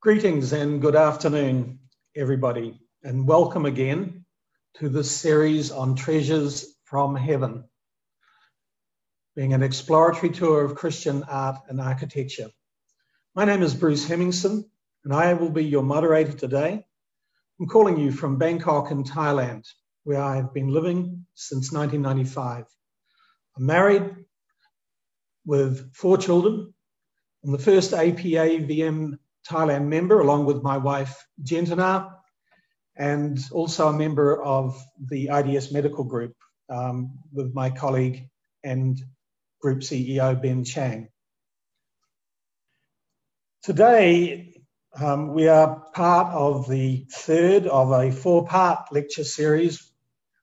Greetings and good afternoon, everybody, and welcome again to this series on Treasures from Heaven, being an exploratory tour of Christian art and architecture. My name is Bruce Hemmingson, and I will be your moderator today. I'm calling you from Bangkok in Thailand, where I have been living since 1995. I'm married with 4 children. I'm the first APA-VM Thailand member, along with my wife, Gentana, and also a member of the IDS Medical Group with my colleague and Group CEO, Ben Chang. Today, we are part of the third of a 4-part lecture series,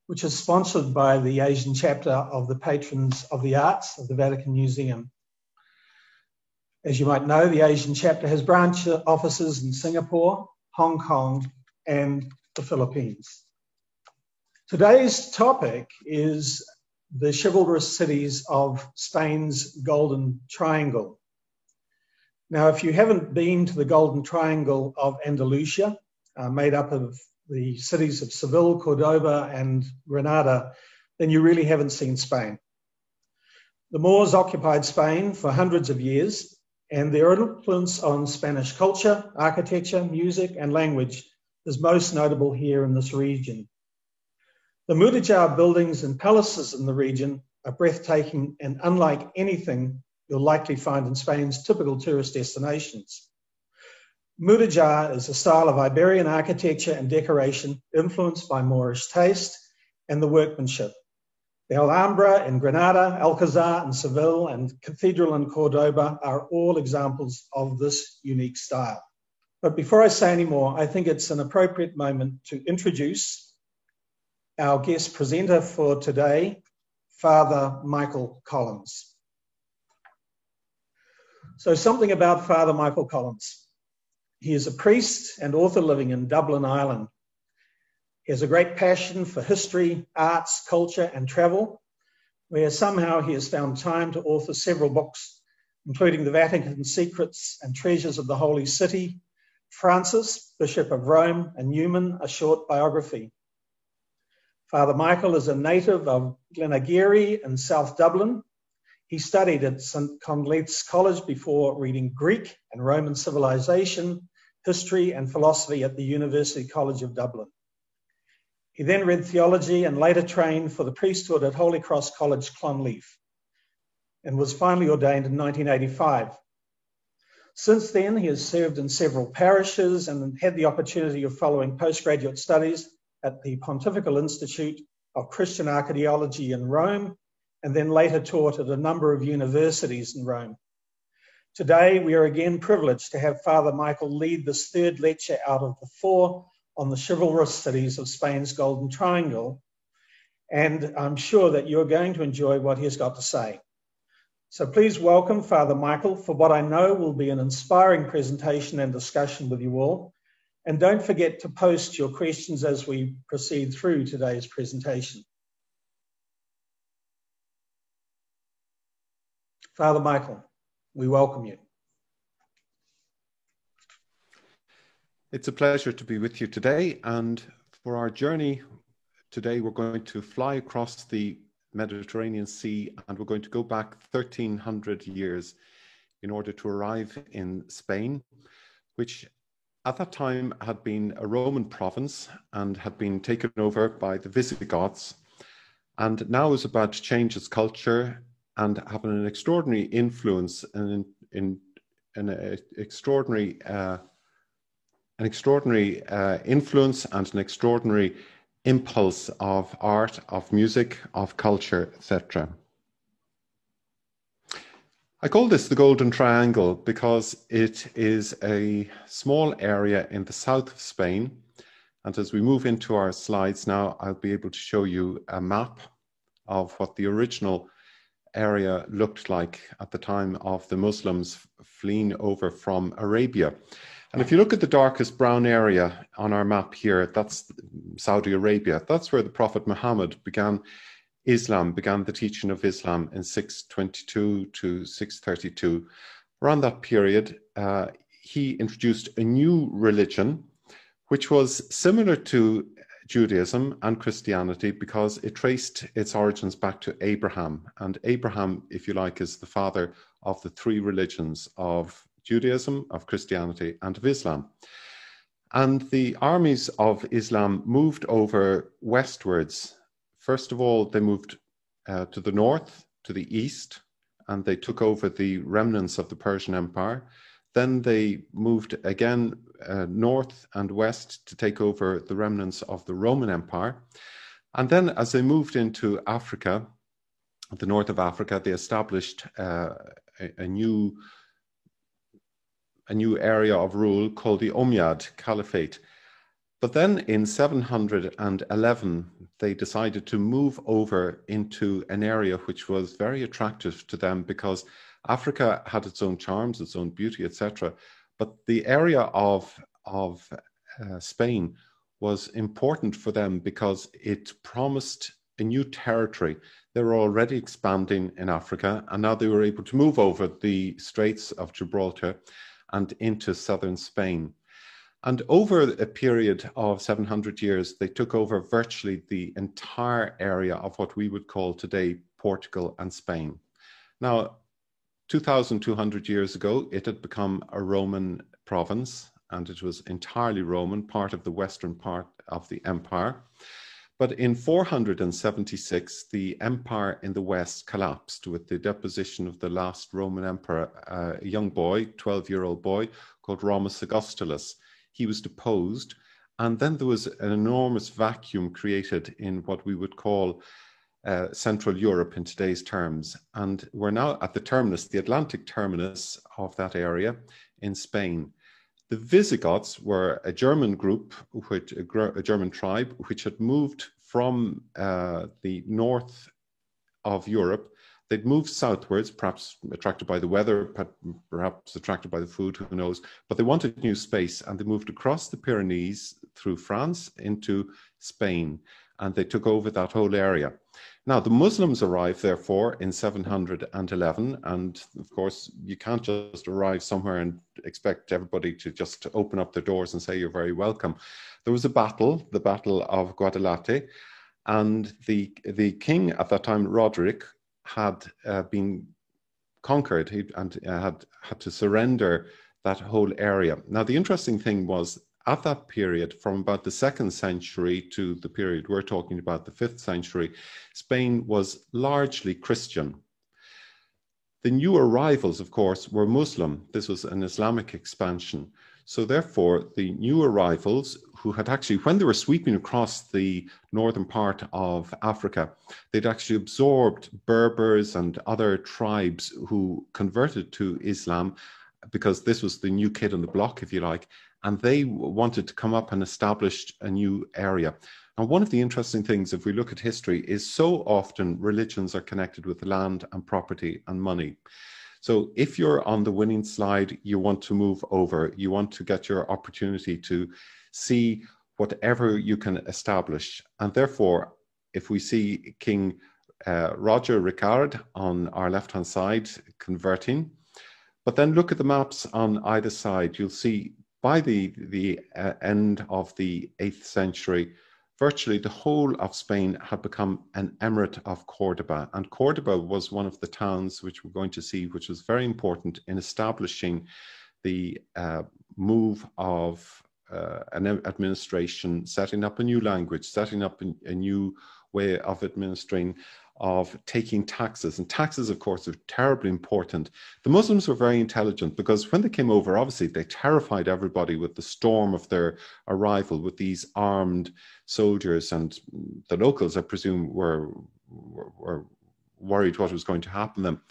which is sponsored by the Asian chapter of the Patrons of the Arts of the Vatican Museum. As you might know, the Asian chapter has branch offices in Singapore, Hong Kong, and the Philippines. Today's topic is the chivalrous cities of Spain's Golden Triangle. Now, if you haven't been to the Golden Triangle of Andalusia, made up of the cities of Seville, Cordoba, and Granada, then you really haven't seen Spain. The Moors occupied Spain for hundreds of years, and their influence on Spanish culture, architecture, music, and language is most notable here in this region. The Mudéjar buildings and palaces in the region are breathtaking and unlike anything you'll likely find in Spain's typical tourist destinations. Mudéjar is a style of Iberian architecture and decoration influenced by Moorish taste and the workmanship. The Alhambra in Granada, Alcazar in Seville, and Cathedral in Cordoba are all examples of this unique style. But before I say any more, I think it's an appropriate moment to introduce our guest presenter for today, Father Michael Collins. So something about Father Michael Collins. He is a priest and author living in Dublin, Ireland. He has a great passion for history, arts, culture, and travel, where somehow he has found time to author several books, including The Vatican Secrets and Treasures of the Holy City, Francis, Bishop of Rome, and Newman, a short biography. Father Michael is a native of Glenageary in South Dublin. He studied at St. Conlate's College before reading Greek and Roman civilization, history, and philosophy at the University College of Dublin. He then read theology and later trained for the priesthood at Holy Cross College, Clonleaf, and was finally ordained in 1985. Since then, he has served in several parishes and had the opportunity of following postgraduate studies at the Pontifical Institute of Christian Archaeology in Rome, and then later taught at a number of universities in Rome. Today, we are again privileged to have Father Michael lead this third lecture out of the 4 on the chivalrous cities of Spain's Golden Triangle, and I'm sure that you're going to enjoy what he has got to say. So please welcome Father Michael for what I know will be an inspiring presentation and discussion with you all, and don't forget to post your questions as we proceed through today's presentation. Father Michael, we welcome you. It's a pleasure to be with you today, and for our journey today we're going to fly across the Mediterranean Sea and we're going to go back 1300 years in order to arrive in Spain, which at that time had been a Roman province and had been taken over by the Visigoths, and now is about to change its culture and having an extraordinary influence and an extraordinary influence and an extraordinary impulse of art, of music, of culture, etc. I call this the Golden Triangle because it is a small area in the south of Spain. And as we move into our slides now, I'll be able to show you a map of what the original area looked like at the time of the Muslims fleeing over from Arabia. And if you look at the darkest brown area on our map here, that's Saudi Arabia. That's where the Prophet Muhammad began the teaching of Islam in 622 to 632. Around that period, he introduced a new religion, which was similar to Judaism and Christianity because it traced its origins back to Abraham. And Abraham, if you like, is the father of the three religions of Judaism, of Christianity, and of Islam. And the armies of Islam moved over westwards. First of all, they moved to the north, to the east, and they took over the remnants of the Persian Empire. Then they moved again north and west to take over the remnants of the Roman Empire. And then as they moved into Africa, the north of Africa, they established a new area of rule called the Umayyad Caliphate. But then in 711, they decided to move over into an area which was very attractive to them because Africa had its own charms, its own beauty, etc. But the area of Spain was important for them because it promised a new territory. They were already expanding in Africa, and now they were able to move over the Straits of Gibraltar and into southern Spain. And over a period of 700 years, they took over virtually the entire area of what we would call today Portugal and Spain. Now, 2,200 years ago, it had become a Roman province, and it was entirely Roman, part of the western part of the empire. But in 476, the empire in the west collapsed with the deposition of the last Roman emperor, a young boy, 12-year-old boy, called Romus Augustulus. He was deposed, and then there was an enormous vacuum created in what we would call Central Europe in today's terms. And we're now at the terminus, the Atlantic terminus of that area in Spain. The Visigoths were a German group, a German tribe, which had moved from the north of Europe. They'd moved southwards, perhaps attracted by the weather, perhaps attracted by the food, who knows. But they wanted new space, and they moved across the Pyrenees through France into Spain, and they took over that whole area. Now, the Muslims arrived, therefore, in 711, and of course, you can't just arrive somewhere and expect everybody to just open up their doors and say you're very welcome. There was a battle, the Battle of Guadalete, and the king at that time, Roderick, had been conquered and had to surrender that whole area. Now, the interesting thing was, at that period, from about the 2nd century to the period we're talking about, the 5th century, Spain was largely Christian. The new arrivals, of course, were Muslim. This was an Islamic expansion. So therefore, the new arrivals, who had actually, when they were sweeping across the northern part of Africa, they'd actually absorbed Berbers and other tribes who converted to Islam, because this was the new kid on the block, if you like, and they wanted to come up and establish a new area. And one of the interesting things, if we look at history, is so often religions are connected with land and property and money. So if you're on the winning slide, you want to move over, you want to get your opportunity to see whatever you can establish. And therefore, if we see King Roger Ricard on our left-hand side converting, but then look at the maps on either side, you'll see by the end of the 8th century, virtually the whole of Spain had become an emirate of Cordoba. And Cordoba was one of the towns which we're going to see, which was very important in establishing the move of an administration, setting up a new language, setting up a new way of administering, of taking taxes. And taxes, of course, are terribly important. The Muslims were very intelligent, because when they came over, obviously, they terrified everybody with the storm of their arrival, with these armed soldiers. And the locals, I presume, were worried what was going to happen to them.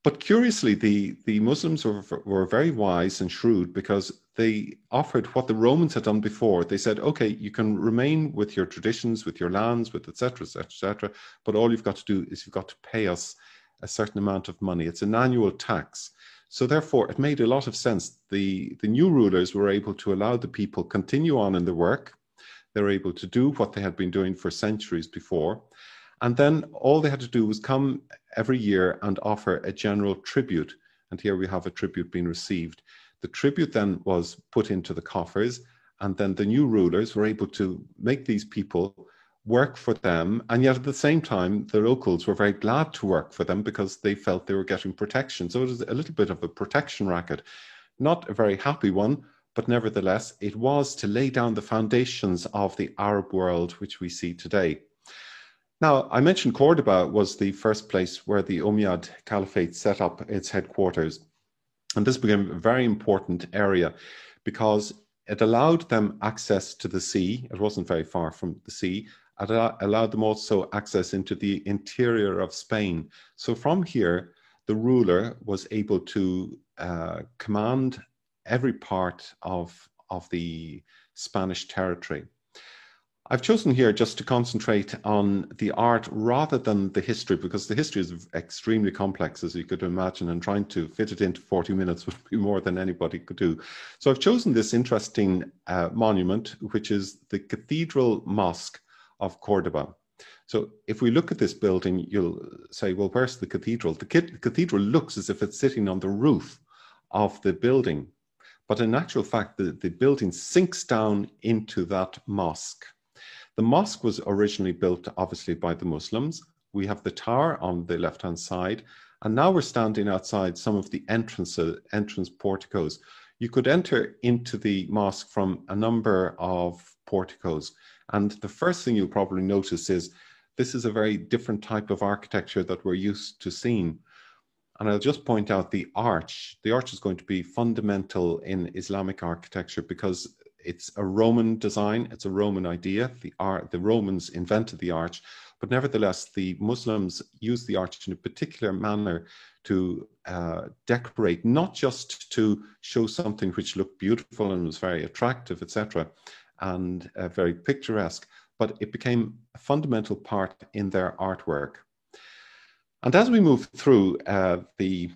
But curiously, the Muslims were very wise and shrewd, because they offered what the Romans had done before. They said, okay, you can remain with your traditions, with your lands, with et cetera, but all you've got to do is you've got to pay us a certain amount of money. It's an annual tax. So therefore, it made a lot of sense. The new rulers were able to allow the people continue on in their work. They were able to do what they had been doing for centuries before. And then all they had to do was come every year and offer a general tribute. And here we have a tribute being received. The tribute then was put into the coffers, and then the new rulers were able to make these people work for them. And yet at the same time, the locals were very glad to work for them because they felt they were getting protection. So it was a little bit of a protection racket, not a very happy one, but nevertheless, it was to lay down the foundations of the Arab world, which we see today. Now, I mentioned Cordoba was the first place where the Umayyad Caliphate set up its headquarters. And this became a very important area because it allowed them access to the sea. It wasn't very far from the sea. It allowed them also access into the interior of Spain. So from here, the ruler was able to command every part of the Spanish territory. I've chosen here just to concentrate on the art rather than the history, because the history is extremely complex, as you could imagine, and trying to fit it into 40 minutes would be more than anybody could do. So I've chosen this interesting monument, which is the Cathedral Mosque of Cordoba. So if we look at this building, you'll say, well, where's the cathedral? The cathedral looks as if it's sitting on the roof of the building. But in actual fact, the building sinks down into that mosque. The mosque was originally built, obviously, by the Muslims. We have the tower on the left-hand side, and now we're standing outside some of the entrance porticos. You could enter into the mosque from a number of porticos, and the first thing you'll probably notice is this is a very different type of architecture that we're used to seeing. And I'll just point out the arch. The arch is going to be fundamental in Islamic architecture because it's a Roman design, it's a Roman idea. The Romans invented the arch, but nevertheless, the Muslims used the arch in a particular manner to decorate, not just to show something which looked beautiful and was very attractive, etc., and very picturesque, but it became a fundamental part in their artwork. And as we move through the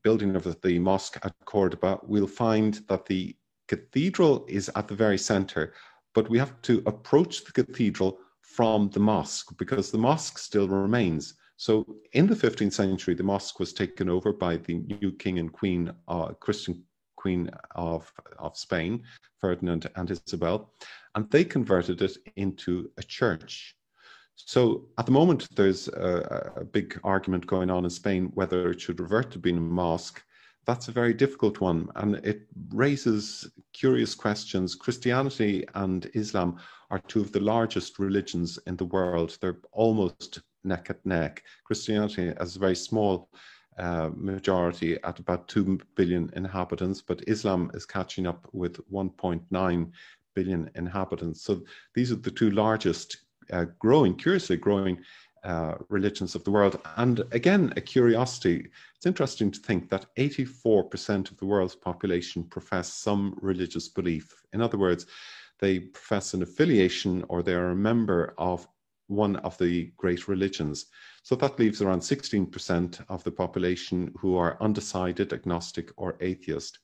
building of the mosque at Cordoba, we'll find that the cathedral is at the very center, but we have to approach the cathedral from the mosque because the mosque still remains. So in the 15th century, the mosque was taken over by the new king and queen, Christian queen of Spain, Ferdinand and Isabel, and they converted it into a church. So at the moment, there's a big argument going on in Spain whether it should revert to being a mosque. That's a very difficult one, and it raises curious questions. Christianity and Islam are two of the largest religions in the world. They're almost neck and neck. Christianity has a very small majority at about 2 billion inhabitants, but Islam is catching up with 1.9 billion inhabitants. So these are the two largest curiously growing religions of the world. And again, a curiosity, it's interesting to think that 84% of the world's population profess some religious belief. In other words, they profess an affiliation or they are a member of one of the great religions. So that leaves around 16% of the population who are undecided, agnostic or atheist.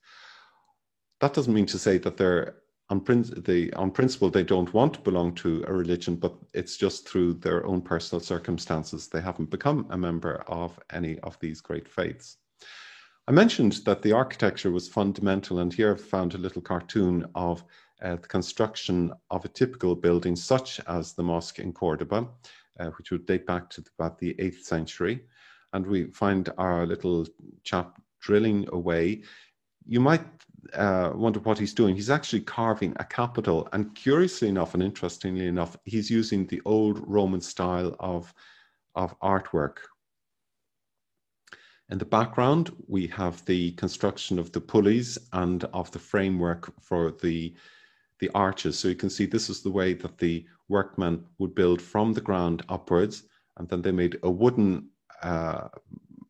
That doesn't mean to say that they're on principle, they don't want to belong to a religion, but it's just through their own personal circumstances. They haven't become a member of any of these great faiths. I mentioned that the architecture was fundamental, and here I've found a little cartoon of the construction of a typical building, such as the mosque in Cordoba, which would date back to about the 8th century. And we find our little chap drilling away. You might wonder what he's doing. He's actually carving a capital, and curiously enough and interestingly enough, he's using the old Roman style of artwork. In the background, we have the construction of the pulleys and of the framework for the arches. So you can see this is the way that the workmen would build from the ground upwards, and then they made a wooden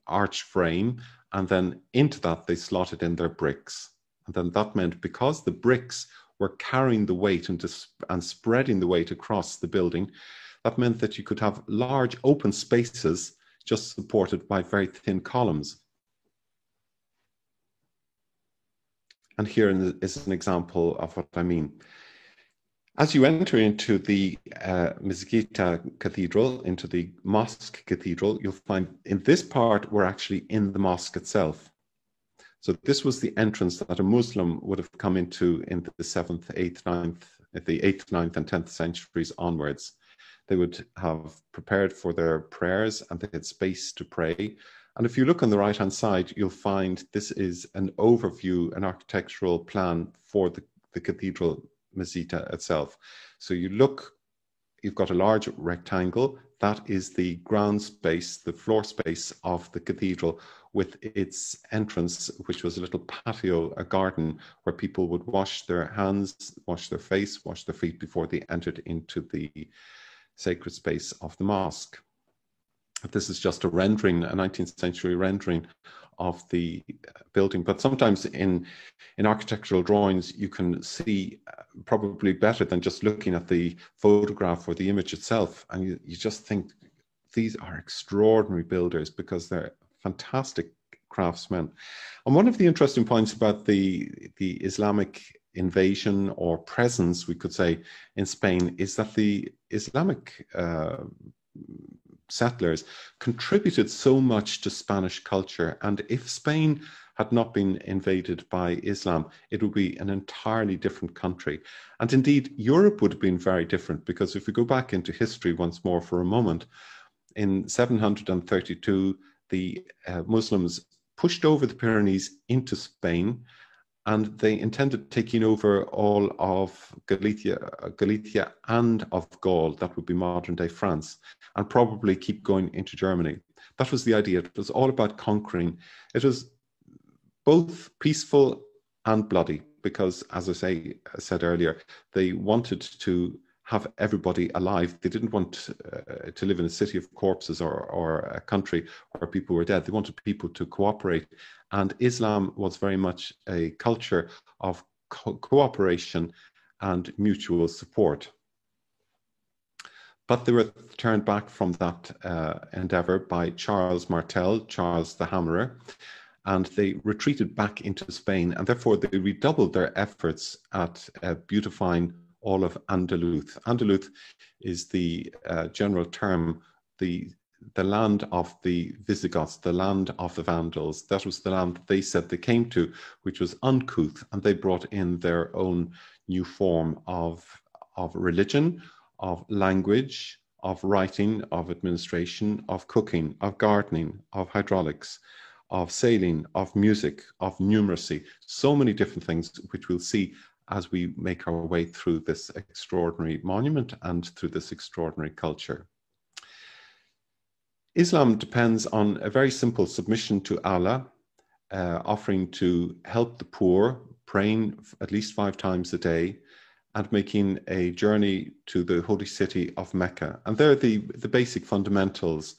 arch frame, and then into that they slotted in their bricks. And then that meant because the bricks were carrying the weight and spreading the weight across the building, that meant that you could have large open spaces just supported by very thin columns. And here is an example of what I mean. As you enter into the Mezquita Cathedral, into the Mosque Cathedral, you'll find in this part, we're actually in the mosque itself. So this was the entrance that a Muslim would have come into in the 7th, 8th, 9th, the 8th, 9th and 10th centuries onwards. They would have prepared for their prayers and they had space to pray. And if you look on the right-hand side, you'll find this is an overview, an architectural plan for the cathedral Mezquita itself. So you look, you've got a large rectangle. That is the ground space, the floor space of the cathedral, with its entrance, which was a little patio, a garden, where people would wash their hands, wash their face, wash their feet before they entered into the sacred space of the mosque. This is just a rendering, a 19th century rendering of the building. But sometimes in architectural drawings, you can see probably better than just looking at the photograph or the image itself. And you just think these are extraordinary builders because they're fantastic craftsmen. And one of the interesting points about the Islamic invasion or presence, we could say, in Spain is that the Islamic settlers contributed so much to Spanish culture. And if Spain had not been invaded by Islam, it would be an entirely different country. And indeed, Europe would have been very different, because if we go back into history once more for a moment, in 732, the Muslims pushed over the Pyrenees into Spain, and they intended taking over all of Galicia and of Gaul, that would be modern-day France, and probably keep going into Germany. That was the idea. It was all about conquering. It was both peaceful and bloody, because, as I said earlier, they wanted to have everybody alive. They didn't want to live in a city of corpses or a country where people were dead. They wanted people to cooperate. And Islam was very much a culture of cooperation and mutual support. But they were turned back from that endeavor by Charles Martel, Charles the Hammerer, and they retreated back into Spain, and therefore they redoubled their efforts at beautifying all of Andaluz. Andaluz is the general term, the land of the Visigoths, the land of the Vandals. That was the land that they said they came to, which was uncouth, and they brought in their own new form of religion, of language, of writing, of administration, of cooking, of gardening, of hydraulics, of sailing, of music, of numeracy, so many different things, which we'll see as we make our way through this extraordinary monument and through this extraordinary culture. Islam depends on a very simple submission to Allah, offering to help the poor, praying at least 5 times a day, and making a journey to the holy city of Mecca. And they're the basic fundamentals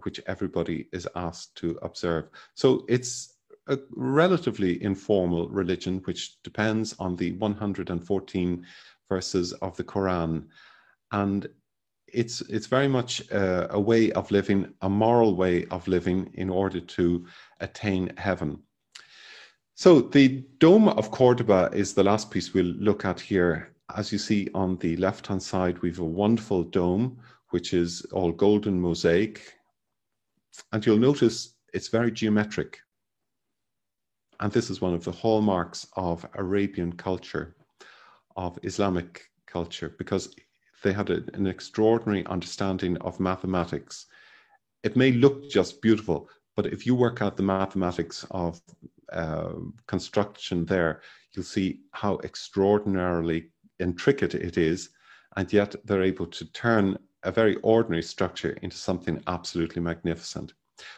which everybody is asked to observe. So it's a relatively informal religion, which depends on the 114 verses of the Quran. And it's very much a way of living, a moral way of living in order to attain heaven. So the Dome of Cordoba is the last piece we'll look at here. As you see on the left-hand side, we have a wonderful dome, which is all golden mosaic. And you'll notice it's very geometric. And this is one of the hallmarks of Arabian culture, of Islamic culture, because they had an extraordinary understanding of mathematics. It may look just beautiful, but if you work out the mathematics of construction there, you'll see how extraordinarily intricate it is, and yet they're able to turn a very ordinary structure into something absolutely magnificent.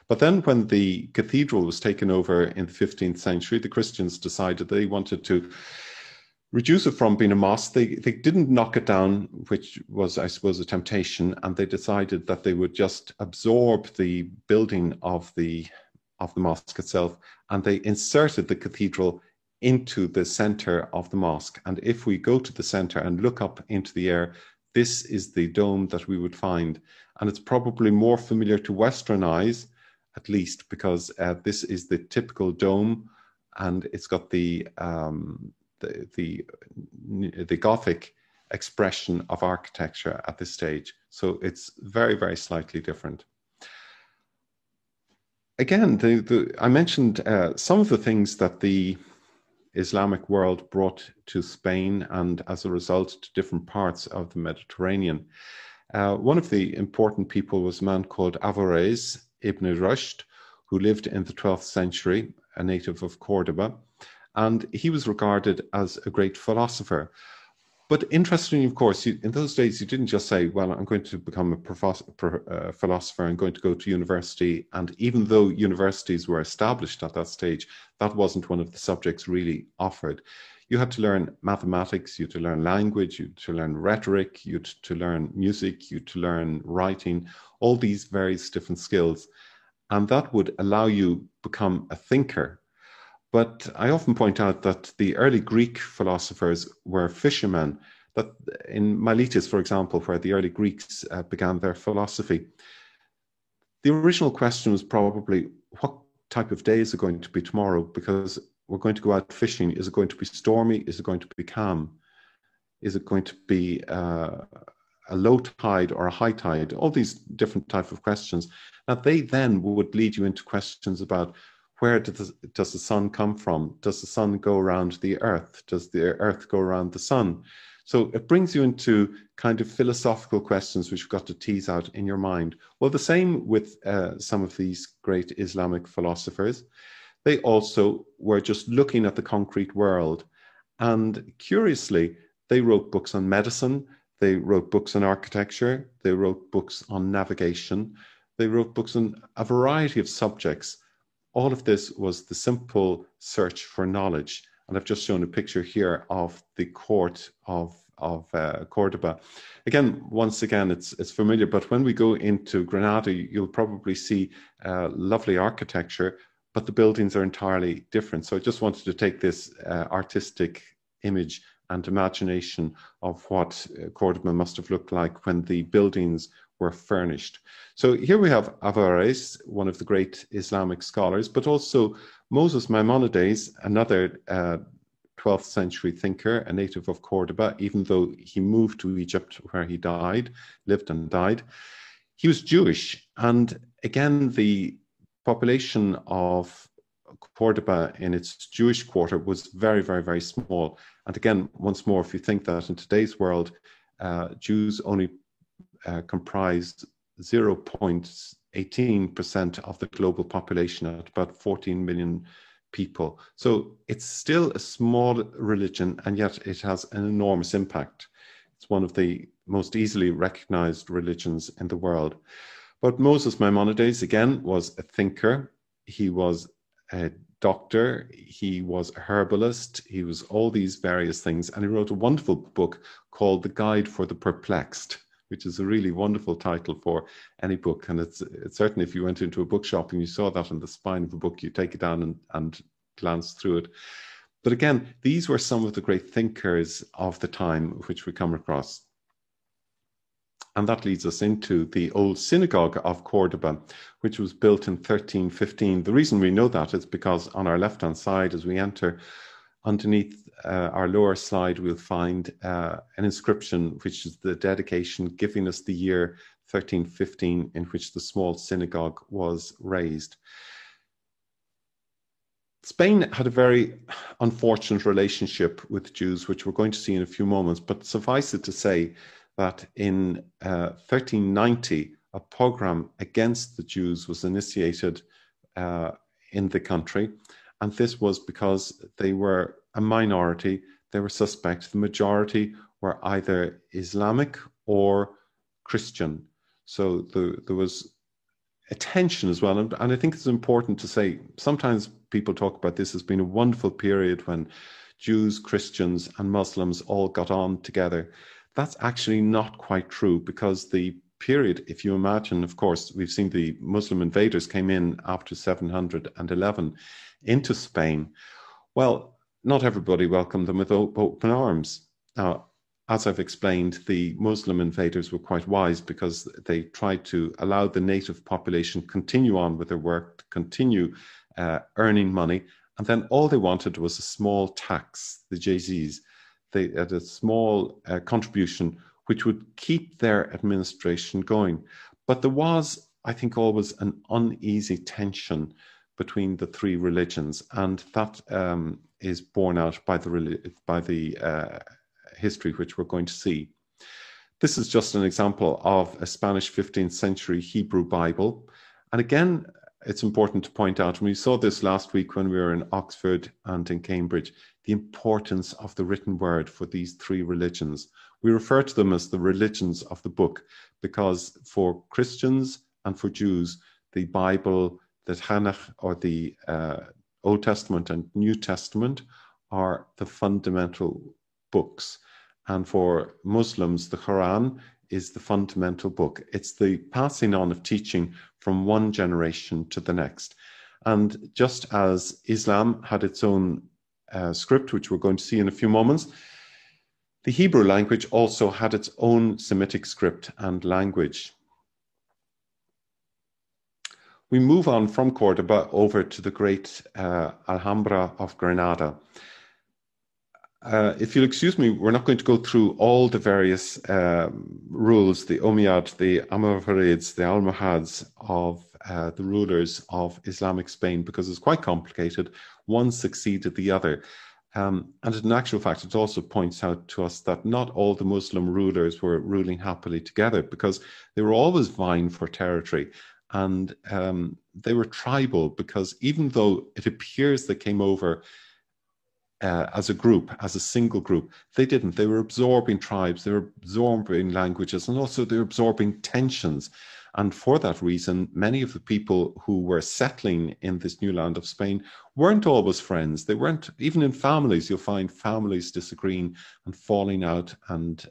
But then when the cathedral was taken over in the 15th century, the Christians decided they wanted to reduce it from being a mosque. They didn't knock it down, which was, I suppose, a temptation, and they decided that they would just absorb the building of the mosque itself, and they inserted the cathedral into the center of the mosque. And if we go to the center and look up into the air, this is the dome that we would find. And it's probably more familiar to Western eyes, at least, because this is the typical dome, and it's got the Gothic expression of architecture at this stage. So it's very, very slightly different. again, I mentioned some of the things that the Islamic world brought to Spain and as a result to different parts of the Mediterranean. One of the important people was a man called Averroes ibn Rushd, who lived in the 12th century, a native of Cordoba, and he was regarded as a great philosopher. But interestingly, of course, in those days, you didn't just say, well, I'm going to become a philosopher, I'm going to go to university. And even though universities were established at that stage, that wasn't one of the subjects really offered. You had to learn mathematics, you had to learn language, you had to learn rhetoric, you had to learn music, you had to learn writing, all these various different skills. And that would allow you become a thinker. But I often point out that the early Greek philosophers were fishermen, that in Miletus, for example, where the early Greeks began their philosophy, the original question was probably, what type of day is it going to be tomorrow? Because we're going to go out fishing. Is it going to be stormy? Is it going to be calm? Is it going to be a low tide or a high tide? All these different types of questions. Now, they then would lead you into questions about, where does the sun come from? Does the sun go around the earth? Does the earth go around the sun? So it brings you into kind of philosophical questions which you've got to tease out in your mind. Well, the same with some of these great Islamic philosophers. They also were just looking at the concrete world. And curiously, they wrote books on medicine. They wrote books on architecture. They wrote books on navigation. They wrote books on a variety of subjects. All of this was the simple search for knowledge. And I've just shown a picture here of the court of Cordoba. Again, once again, it's familiar, but when we go into Granada, you'll probably see lovely architecture, but the buildings are entirely different. So I just wanted to take this artistic image and imagination of what Cordoba must have looked like when the buildings were furnished. So here we have Averroes, one of the great Islamic scholars, but also Moses Maimonides, another 12th century thinker, a native of Cordoba, even though he moved to Egypt where he lived and died. He was Jewish. And again, the population of Cordoba in its Jewish quarter was very, very, very small. And again, once more, if you think that in today's world, Jews only comprised 0.18% of the global population at about 14 million people. So it's still a small religion, and yet it has an enormous impact. It's one of the most easily recognized religions in the world. But Moses Maimonides, again, was a thinker. He was a doctor. He was a herbalist. He was all these various things. And he wrote a wonderful book called The Guide for the Perplexed, which is a really wonderful title for any book. And it's certainly, if you went into a bookshop and you saw that on the spine of a book, you take it down and glance through it. But again, these were some of the great thinkers of the time which we come across. And that leads us into the old synagogue of Cordoba, which was built in 1315. The reason we know that is because on our left-hand side, as we enter, underneath our lower slide, we'll find an inscription, which is the dedication giving us the year 1315 in which the small synagogue was raised. Spain had a very unfortunate relationship with Jews, which we're going to see in a few moments, but suffice it to say that in 1390, a pogrom against the Jews was initiated in the country. And this was because they were a minority, they were suspect. The majority were either Islamic or Christian. So there was a tension as well. And I think it's important to say, sometimes people talk about this as being a wonderful period when Jews, Christians, and Muslims all got on together. That's actually not quite true, because the period, if you imagine, of course, we've seen the Muslim invaders came in after 711 into Spain. Well, not everybody welcomed them with open arms. Now, as I've explained, the Muslim invaders were quite wise, because they tried to allow the native population continue on with their work, continue earning money, and then all they wanted was a small tax, the jaziz. They had a small contribution which would keep their administration going. But there was I think, always an uneasy tension between the three religions, and that is borne out by the history which we're going to see. This is just an example of a Spanish 15th century Hebrew Bible. And again, it's important to point out, and we saw this last week when we were in Oxford and in Cambridge, the importance of the written word for these three religions. We refer to them as the religions of the book, because for Christians and for Jews, the Bible, the Tanakh, or the Old Testament and New Testament, are the fundamental books. And for Muslims, the Quran is the fundamental book. It's the passing on of teaching from one generation to the next. And just as Islam had its own script, which we're going to see in a few moments, the Hebrew language also had its own Semitic script and language. We move on from Cordoba over to the great Alhambra of Granada. If you'll excuse me, we're not going to go through all the various rules, the Umayyad, the Amavirids, the Almohads of the rulers of Islamic Spain, because it's quite complicated. One succeeded the other. And in actual fact, it also points out to us that not all the Muslim rulers were ruling happily together, because they were always vying for territory. And they were tribal, because even though it appears they came over as a group, as a single group, they didn't. They were absorbing tribes, they were absorbing languages, and also they were absorbing tensions. And for that reason, many of the people who were settling in this new land of Spain weren't always friends. They weren't, even in families, you'll find families disagreeing and falling out and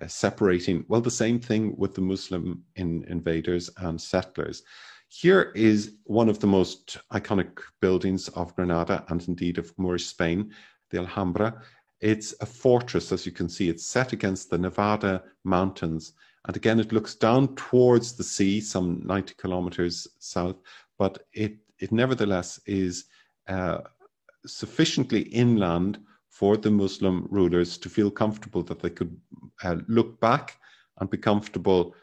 separating. Well, the same thing with the Muslim invaders and settlers. Here is one of the most iconic buildings of Granada, and indeed of Moorish Spain, the Alhambra. It's a fortress, as you can see. It's set against the Nevada mountains. And again, it looks down towards the sea, some 90 kilometers south, but it nevertheless is sufficiently inland for the Muslim rulers to feel comfortable that they could look back and be comfortable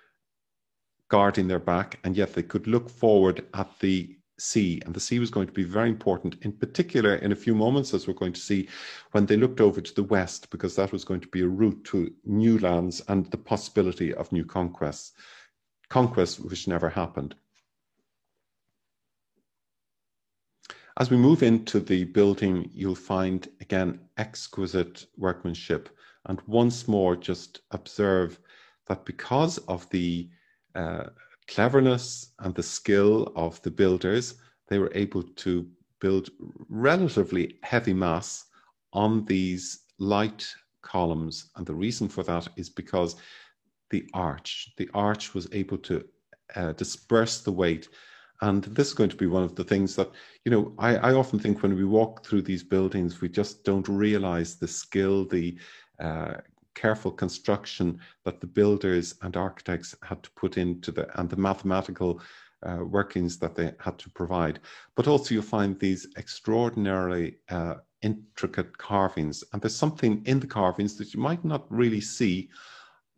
guarding their back, and yet they could look forward at the sea. And the sea was going to be very important, in particular in a few moments, as we're going to see, when they looked over to the west, because that was going to be a route to new lands and the possibility of new conquests which never happened. As we move into the building, you'll find, again, exquisite workmanship. And once more, just observe that because of the cleverness and the skill of the builders, they were able to build relatively heavy mass on these light columns. And the reason for that is because the arch was able to disperse the weight. And this is going to be one of the things that, you know, I often think when we walk through these buildings, we just don't realize the skill, the careful construction that the builders and architects had to put into and the mathematical workings that they had to provide. But also you'll find these extraordinarily intricate carvings. And there's something in the carvings that you might not really see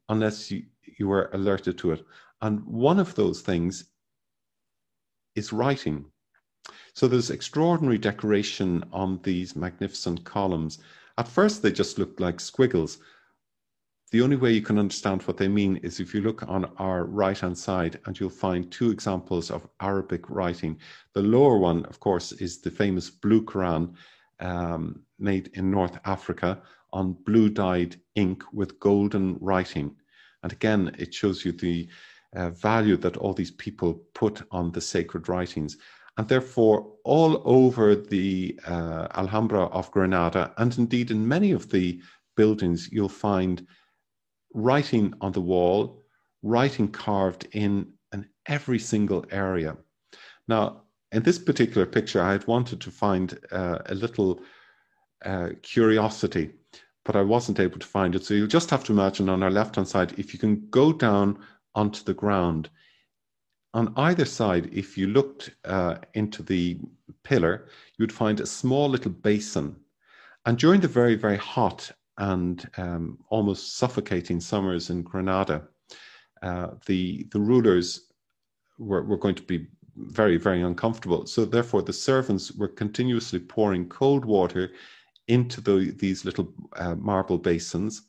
unless you were alerted to it. And one of those things is writing. So there's extraordinary decoration on these magnificent columns. At first, they just look like squiggles. The only way you can understand what they mean is if you look on our right-hand side, and you'll find two examples of Arabic writing. The lower one, of course, is the famous Blue Quran made in North Africa on blue-dyed ink with golden writing. And again, it shows you the value that all these people put on the sacred writings. And therefore, all over the Alhambra of Granada, and indeed in many of the buildings, you'll find writing on the wall, writing carved in every single area. Now, in this particular picture, I had wanted to find a little curiosity, but I wasn't able to find it. So you'll just have to imagine on our left-hand side, if you can go down onto the ground, on either side, if you looked into the pillar, you would find a small little basin. And during the very, very hot and almost suffocating summers in Granada, the rulers were going to be very, very uncomfortable. So therefore, the servants were continuously pouring cold water into these little marble basins.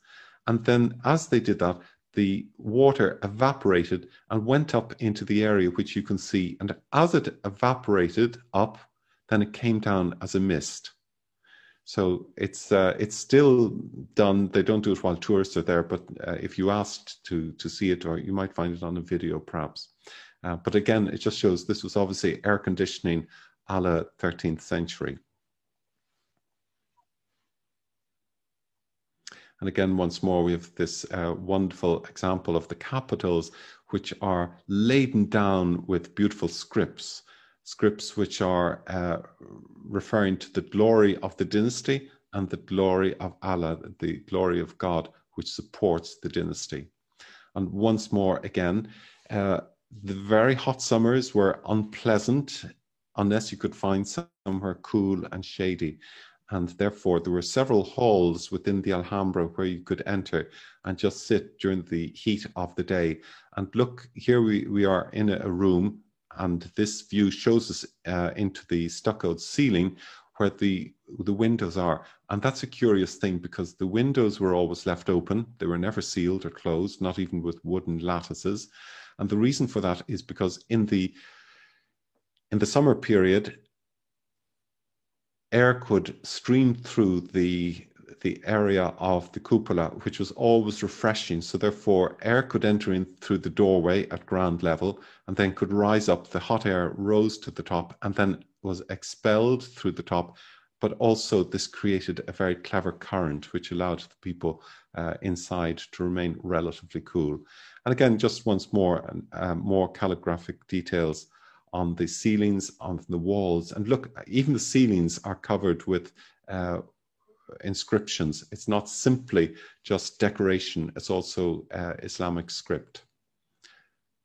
And then as they did that, the water evaporated and went up into the area which you can see. And as it evaporated up, then it came down as a mist. So it's still done. They don't do it while tourists are there, but if you asked to see it, or you might find it on a video perhaps. But again, it just shows this was obviously air conditioning a la 13th century. And again, once more, we have this wonderful example of the capitals, which are laden down with beautiful scripts which are referring to the glory of the dynasty and the glory of Allah, the glory of God, which supports the dynasty. And once more, again, the very hot summers were unpleasant unless you could find somewhere cool and shady. And therefore, there were several halls within the Alhambra where you could enter and just sit during the heat of the day. And look, here we are in a room, and this view shows us into the stuccoed ceiling where the windows are. And that's a curious thing, because the windows were always left open. They were never sealed or closed, not even with wooden lattices. And the reason for that is because in the summer period, air could stream through the area of the cupola, which was always refreshing. So therefore, air could enter in through the doorway at ground level and then could rise up. The hot air rose to the top and then was expelled through the top. But also this created a very clever current, which allowed the people inside to remain relatively cool. And again, just once more, more calligraphic details on the ceilings, on the walls. And look, even the ceilings are covered with inscriptions. It's not simply just decoration, it's also Islamic script.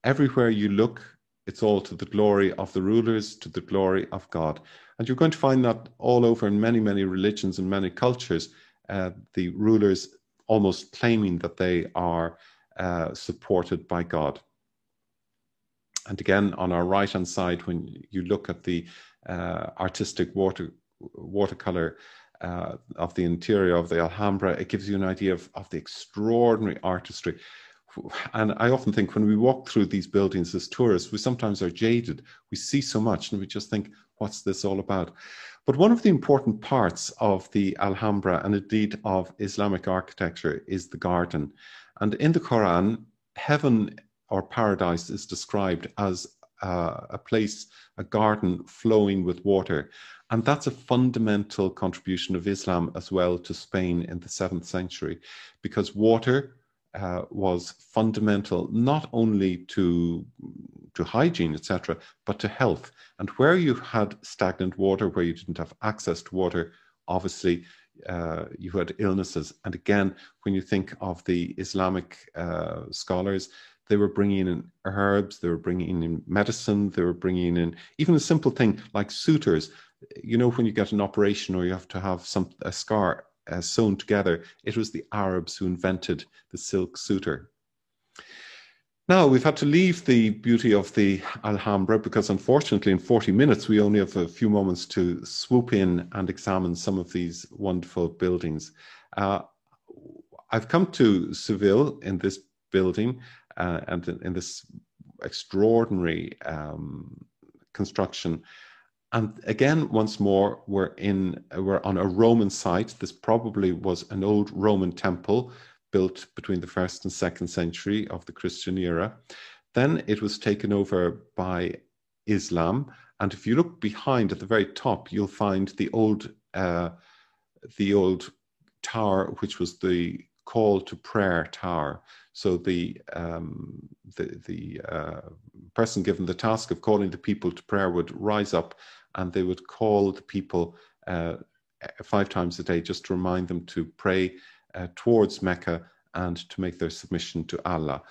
Everywhere you look, it's all to the glory of the rulers, to the glory of God. And you're going to find that all over in many, many religions and many cultures, the rulers almost claiming that they are supported by God. And again, on our right-hand side, when you look at the artistic watercolor of the interior of the Alhambra, it gives you an idea of the extraordinary artistry. And I often think when we walk through these buildings as tourists, we sometimes are jaded. We see so much and we just think, what's this all about? But one of the important parts of the Alhambra, and indeed of Islamic architecture, is the garden. And in the Quran, heaven or paradise is described as a place, a garden flowing with water. And that's a fundamental contribution of Islam as well to Spain in the 7th century, because water was fundamental not only to hygiene, etc., but to health. And where you had stagnant water, where you didn't have access to water, obviously you had illnesses. And again, when you think of the Islamic scholars, they were bringing in herbs, they were bringing in medicine, they were bringing in even a simple thing like sutures. You know, when you get an operation or you have to have a scar sewn together, it was the Arabs who invented the silk suture. Now, we've had to leave the beauty of the Alhambra because unfortunately in 40 minutes, we only have a few moments to swoop in and examine some of these wonderful buildings. I've come to Seville in this building and in this extraordinary construction. And again, once more, we're on a Roman site. This probably was an old Roman temple built between the 1st and 2nd century of the Christian era. Then it was taken over by Islam. And if you look behind at the very top, you'll find the old tower, which was the call to prayer tower. So the person given the task of calling the people to prayer would rise up and they would call the people 5 times a day just to remind them to pray towards Mecca and to make their submission to Allah.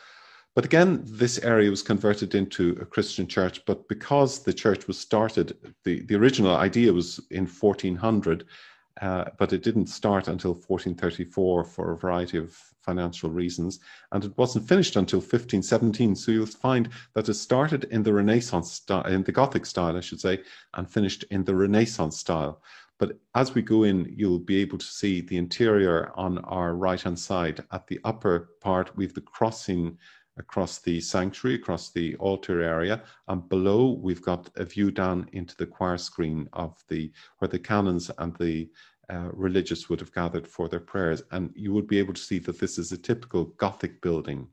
But again, this area was converted into a Christian church, but because the church was started, the original idea was in 1400, but it didn't start until 1434 for a variety of financial reasons, and it wasn't finished until 1517. So you'll find that it started in the Renaissance style, in the Gothic style, I should say, and finished in the Renaissance style. But as we go in, you'll be able to see the interior on our right-hand side. At the upper part, we've the crossing across the sanctuary, across the altar area, and below we've got a view down into the choir screen of where the canons and the religious would have gathered for their prayers. And you would be able to see that this is a typical Gothic building.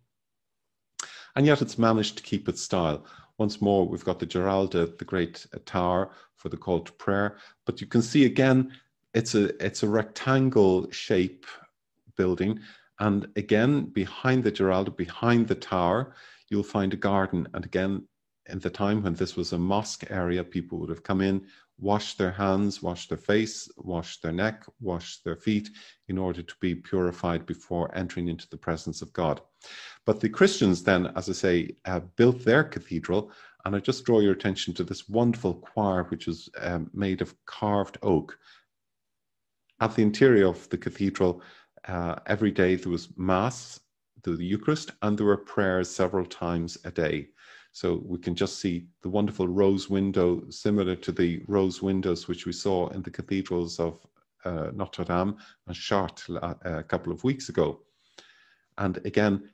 And yet it's managed to keep its style. Once more, we've got the Giralda, the great tower for the call to prayer. But you can see again, it's a rectangle shape building. And again, behind the Giralda, behind the tower, you'll find a garden. And again, in the time when this was a mosque area, people would have come in, washed their hands, washed their face, washed their neck, washed their feet in order to be purified before entering into the presence of God. But the Christians then, as I say, built their cathedral. And I just draw your attention to this wonderful choir, which is made of carved oak. At the interior of the cathedral, every day there was Mass, the Eucharist, and there were prayers several times a day. So we can just see the wonderful rose window, similar to the rose windows which we saw in the cathedrals of Notre Dame and Chartres a couple of weeks ago. And again,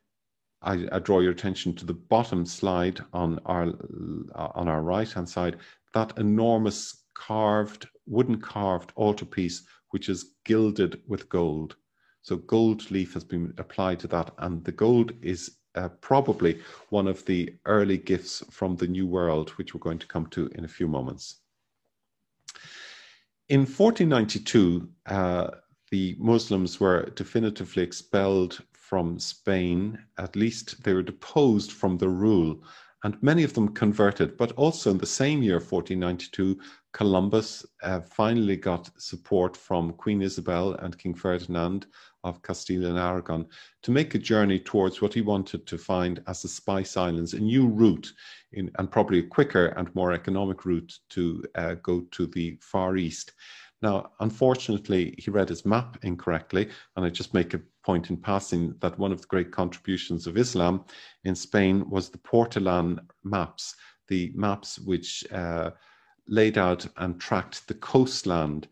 I draw your attention to the bottom slide on our right-hand side, that enormous wooden carved altarpiece, which is gilded with gold. So gold leaf has been applied to that, and the gold is probably one of the early gifts from the New World, which we're going to come to in a few moments. In 1492, the Muslims were definitively expelled from Spain. At least they were deposed from the rule, and many of them converted. But also in the same year, 1492, Columbus finally got support from Queen Isabel and King Ferdinand of Castile and Aragon to make a journey towards what he wanted to find as the Spice Islands, a new route and probably a quicker and more economic route to go to the Far East. Now, unfortunately, he read his map incorrectly, and I just make a point in passing that one of the great contributions of Islam in Spain was the Portolan maps, the maps which laid out and tracked the coastland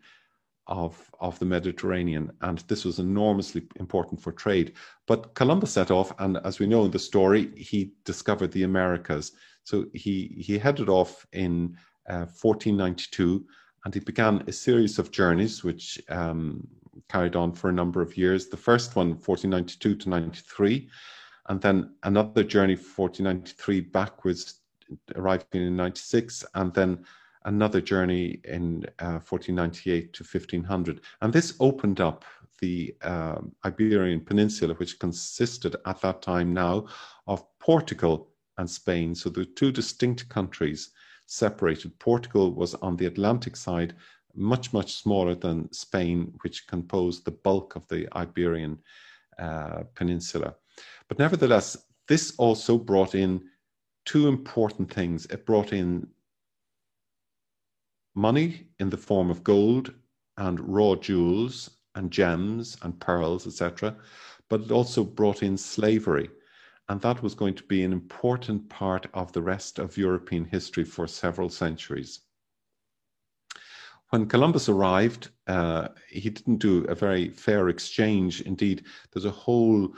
of the Mediterranean, and this was enormously important for trade. But Columbus set off, and as we know in the story, he discovered the Americas. So he headed off in 1492, and he began a series of journeys which carried on for a number of years. The first one, 1492 to 93, and then another journey, 1493 backwards, arriving in 96, and then another journey in 1498 to 1500. And this opened up the Iberian Peninsula, which consisted at that time now of Portugal and Spain. So the two distinct countries separated. Portugal was on the Atlantic side, much, much smaller than Spain, which composed the bulk of the Iberian Peninsula. But nevertheless, this also brought in two important things. It brought in money in the form of gold and raw jewels and gems and pearls, etc. But it also brought in slavery. And that was going to be an important part of the rest of European history for several centuries. When Columbus arrived, he didn't do a very fair exchange. Indeed, there's a whole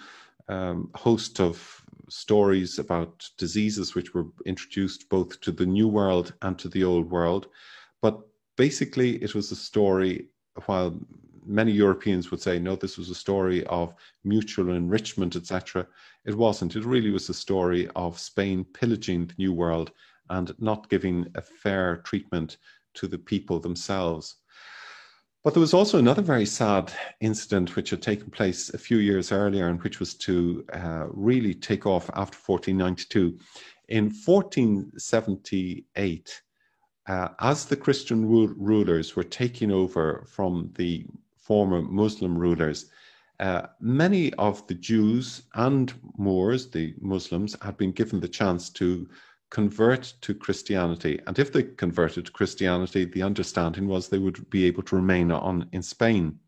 host of stories about diseases which were introduced both to the New World and to the Old World. But basically, it was a story, while many Europeans would say, no, this was a story of mutual enrichment, etc. It wasn't. It really was a story of Spain pillaging the New World and not giving a fair treatment to the people themselves. But there was also another very sad incident which had taken place a few years earlier, and which was to really take off after 1492. In 1478, as the Christian rulers were taking over from the former Muslim rulers, many of the Jews and Moors, the Muslims, had been given the chance to convert to Christianity. And if they converted to Christianity, the understanding was they would be able to remain in Spain.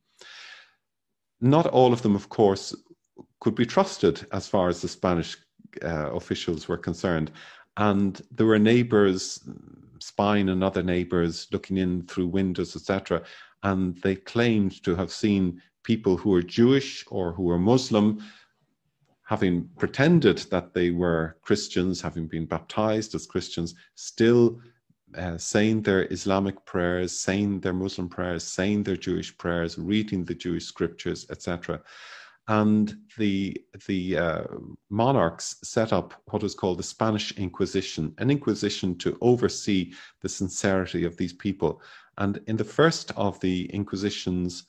Not all of them, of course, could be trusted as far as the Spanish officials were concerned. And there were neighbours spying on other neighbours, looking in through windows, etc. And they claimed to have seen people who were Jewish or who were Muslim, having pretended that they were Christians, having been baptized as Christians, still saying their Islamic prayers, saying their Muslim prayers, saying their Jewish prayers, reading the Jewish scriptures, etc. And the monarchs set up what was called the Spanish Inquisition, an inquisition to oversee the sincerity of these people. And in the first of the inquisitions,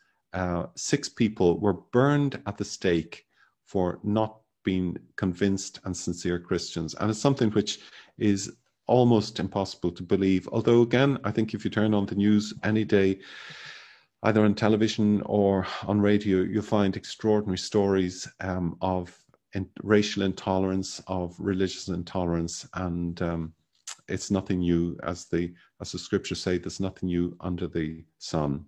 6 people were burned at the stake for not being convinced and sincere Christians. And it's something which is almost impossible to believe. Although, again, I think if you turn on the news any day, either on television or on radio, you'll find extraordinary stories of racial intolerance, of religious intolerance, and it's nothing new. As the scriptures say, there's nothing new under the sun.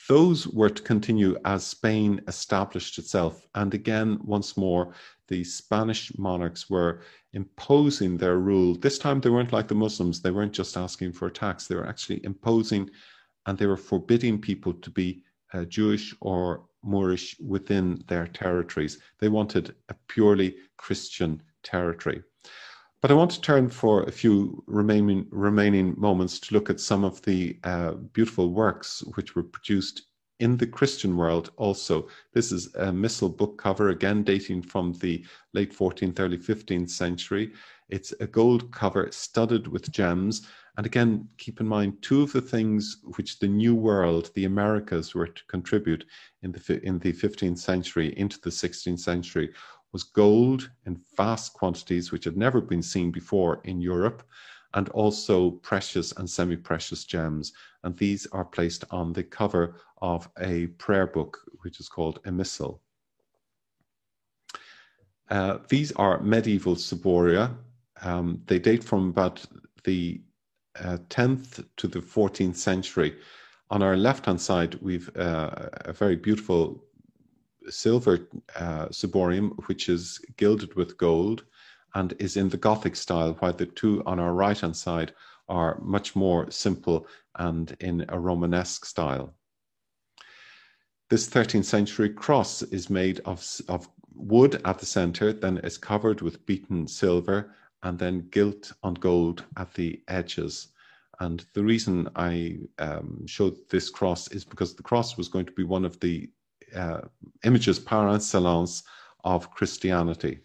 Those were to continue as Spain established itself. And again, once more, the Spanish monarchs were imposing their rule. This time they weren't like the Muslims. They weren't just asking for a tax. They were actually imposing, and they were forbidding people to be Jewish or Moorish within their territories. They wanted a purely Christian territory. But I want to turn for a few remaining moments to look at some of the beautiful works which were produced in the Christian world also. This is a missal book cover, again dating from the late 14th, early 15th century. It's a gold cover studded with gems. And again, keep in mind, 2 of the things which the New World, the Americas, were to contribute in the 15th century into the 16th century was gold in vast quantities, which had never been seen before in Europe, and also precious and semi-precious gems. And these are placed on the cover of a prayer book, which is called a missal. These are medieval ciboria. They date from about the 10th to the 14th century. On our left-hand side, we've a very beautiful silver ciborium, which is gilded with gold and is in the Gothic style, while the 2 on our right-hand side are much more simple and in a Romanesque style. This 13th century cross is made of wood at the center, then is covered with beaten silver, and then gilt on gold at the edges. And the reason I showed this cross is because the cross was going to be one of the images par excellence of Christianity.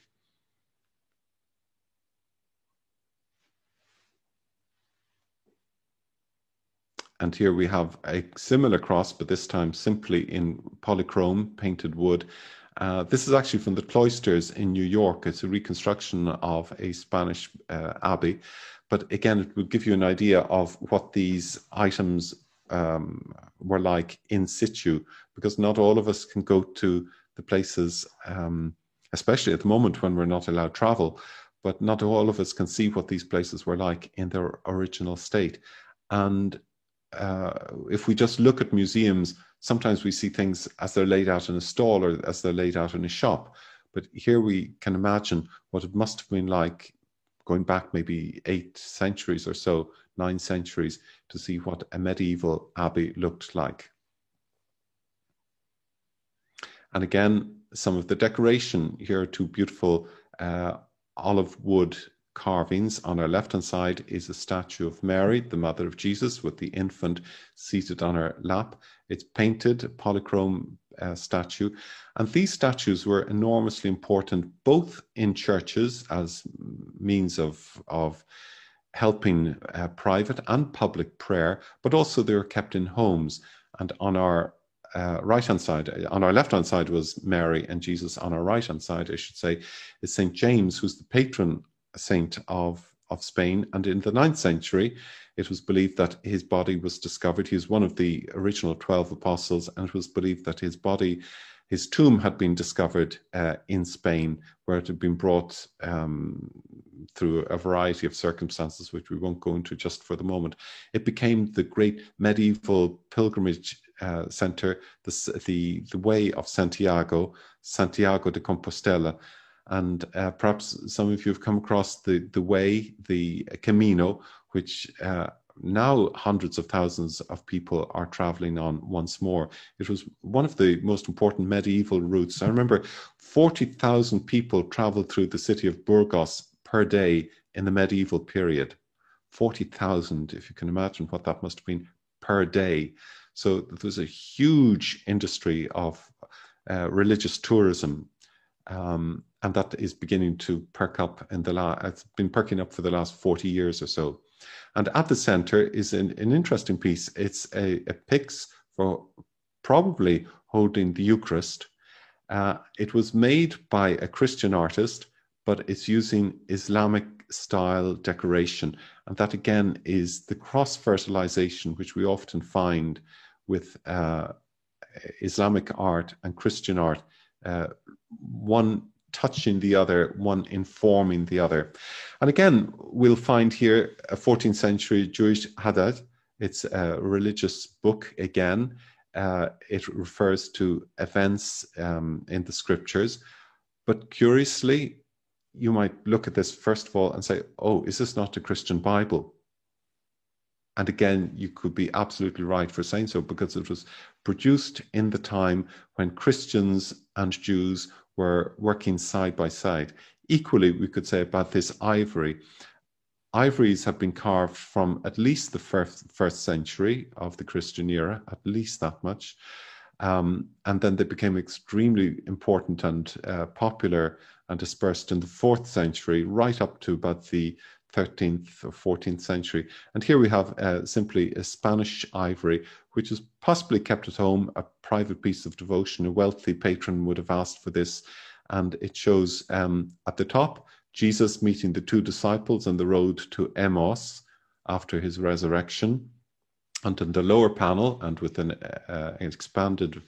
And here we have a similar cross, but this time simply in polychrome painted wood. This is actually from the cloisters in New York. It's a reconstruction of a Spanish abbey. But again, it will give you an idea of what these items were like in situ, because not all of us can go to the places, especially at the moment when we're not allowed travel, but not all of us can see what these places were like in their original state. And if we just look at museums, sometimes we see things as they're laid out in a stall or as they're laid out in a shop. But here we can imagine what it must have been like going back maybe 8 centuries or so, 9 centuries, to see what a medieval abbey looked like. And again, some of the decoration. Here are 2 beautiful olive wood carvings. On our left-hand side is a statue of Mary, the mother of Jesus, with the infant seated on her lap. It's painted, polychrome statue. And these statues were enormously important, both in churches as means of helping private and public prayer, but also they were kept in homes. And on our right-hand side, on our left-hand side was Mary, and Jesus on our right-hand side, I should say, is St. James, who's the patron saint of Spain. And in the 9th century, it was believed that his body was discovered. He was one of the original 12 apostles, and it was believed that his tomb had been discovered in Spain, where it had been brought through a variety of circumstances, which we won't go into just for the moment. It became the great medieval pilgrimage center, the Way of Santiago, Santiago de Compostela. And perhaps some of you have come across the Way, the Camino, which now hundreds of thousands of people are traveling on once more. It was one of the most important medieval routes. I remember 40,000 people traveled through the city of Burgos per day in the medieval period. 40,000, if you can imagine what that must have been per day. So there's a huge industry of religious tourism, and that is beginning to perk up it's been perking up for the last 40 years or so. And at the center is an interesting piece. It's a pyx for probably holding the Eucharist. It was made by a Christian artist, but it's using Islamic style decoration. And that again is the cross-fertilization which we often find with Islamic art and Christian art, one touching the other, one informing the other. And again, we'll find here a 14th century Jewish Hadad. It's a religious book again. It refers to events in the scriptures. But curiously, you might look at this first of all and say, oh, is this not a Christian Bible? And again, you could be absolutely right for saying so, because it was produced in the time when Christians and Jews were working side by side. Equally, we could say about this ivory. Ivories have been carved from at least the first century of the Christian era, at least that much. And then they became extremely important and popular and dispersed in the 4th century, right up to about the 13th or 14th century. And here we have simply a Spanish ivory, which is possibly kept at home, a private piece of devotion. A wealthy patron would have asked for this. And it shows at the top, Jesus meeting the 2 disciples on the road to Emmaus after his resurrection. And in the lower panel, and with an expanded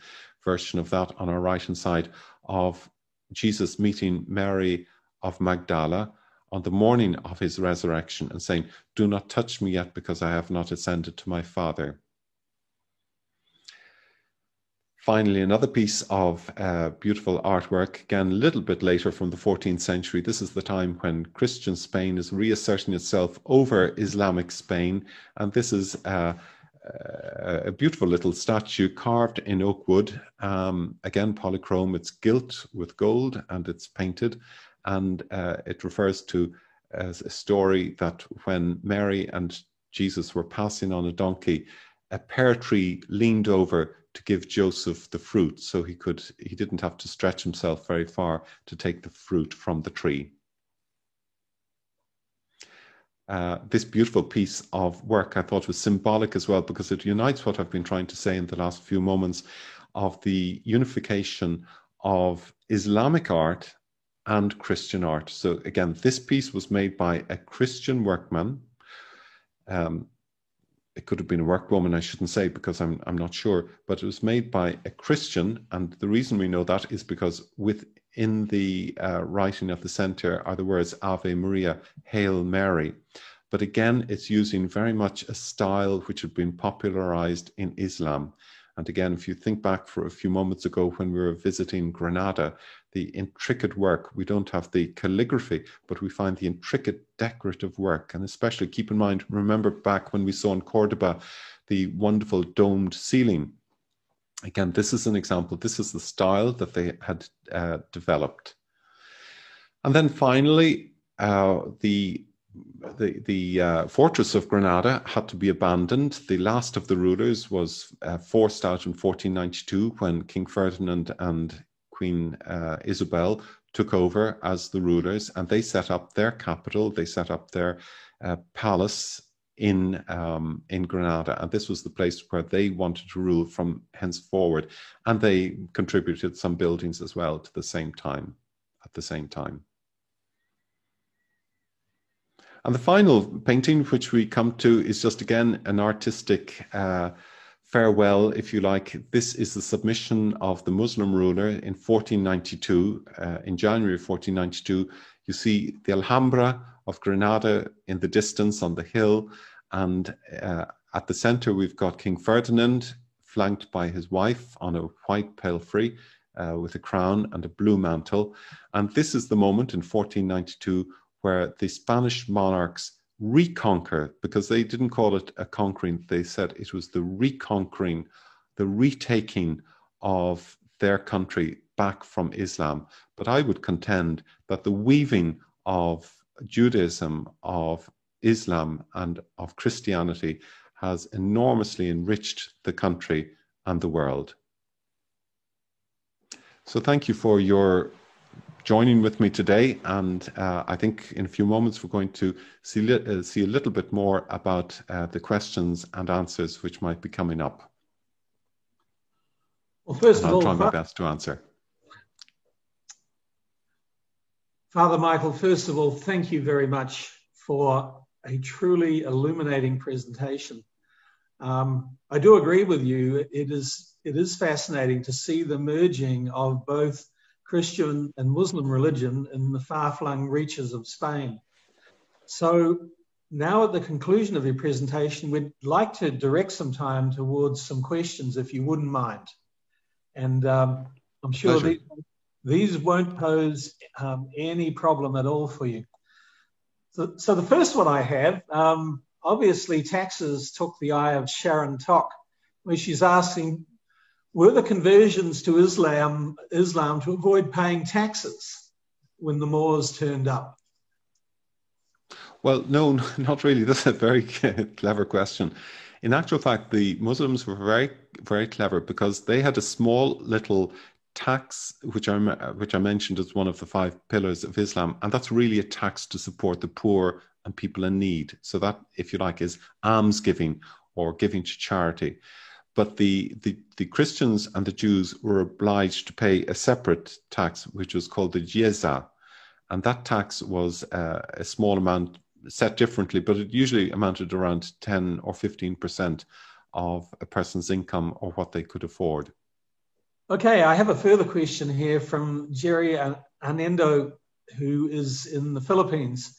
version of that on our right-hand side, of Jesus meeting Mary of Magdala on the morning of his resurrection and saying, "Do not touch me yet, because I have not ascended to my Father." Finally, another piece of beautiful artwork, again, a little bit later from the 14th century. This is the time when Christian Spain is reasserting itself over Islamic Spain. And this is a beautiful little statue carved in oak wood. Again, polychrome, it's gilt with gold and it's painted. And it refers to a story that when Mary and Jesus were passing on a donkey, a pear tree leaned over to give Joseph the fruit, so he didn't have to stretch himself very far to take the fruit from the tree. This beautiful piece of work I thought was symbolic as well, because it unites what I've been trying to say in the last few moments of the unification of Islamic art and Christian art. So again, this piece was made by a Christian workman. It could have been a workwoman, I shouldn't say, because I'm not sure, but it was made by a Christian. And the reason we know that is because within the writing at the center are the words Ave Maria, Hail Mary. But again, it's using very much a style which had been popularized in Islam. And again, if you think back for a few moments ago when we were visiting Granada, the intricate work, we don't have the calligraphy, but we find the intricate decorative work. And especially keep in mind, remember back when we saw in Cordoba, the wonderful domed ceiling. Again, this is an example. This is the style that they had developed. And then finally, the fortress of Granada had to be abandoned. The last of the rulers was forced out in 1492 when King Ferdinand and Queen Isabel took over as the rulers, and they set up their capital. They set up their palace in Granada, and this was the place where they wanted to rule from henceforward. And they contributed some buildings as well to the same time, at the same time. And the final painting which we come to is just again an artistic farewell, if you like. This is the submission of the Muslim ruler in 1492. In January of 1492, you see the Alhambra of Granada in the distance on the hill. And at the center, we've got King Ferdinand, flanked by his wife on a white palfrey with a crown and a blue mantle. And this is the moment in 1492 where the Spanish monarchs reconquer, because they didn't call it a conquering, they said it was the reconquering, the retaking of their country back from Islam. But I would contend that the weaving of Judaism, of Islam, and of Christianity has enormously enriched the country and the world. So thank you for your joining with me today, and I think in a few moments we're going to see a little bit more about the questions and answers which might be coming up. Well, first of all, I'll try my best to answer. Father Michael, first of all, thank you very much for a truly illuminating presentation. I do agree with you. It is fascinating to see the merging of both Christian and Muslim religion in the far-flung reaches of Spain. So now at the conclusion of your presentation, we'd like to direct some time towards some questions, if you wouldn't mind. And I'm sure these won't pose any problem at all for you. So the first one I have, obviously taxes took the eye of Sharon Tock, where she's asking, were the conversions to Islam to avoid paying taxes when the Moors turned up? Well, no, not really. That's a very clever question. In actual fact, the Muslims were very, very clever, because they had a small little tax, which I mentioned as one of the 5 pillars of Islam, and that's really a tax to support the poor and people in need. So that, if you like, is almsgiving or giving to charity. But the Christians and the Jews were obliged to pay a separate tax, which was called the jizya, and that tax was a small amount, set differently, but it usually amounted around 10 or 15% of a person's income or what they could afford. Okay, I have a further question here from Jerry Anendo, who is in the Philippines.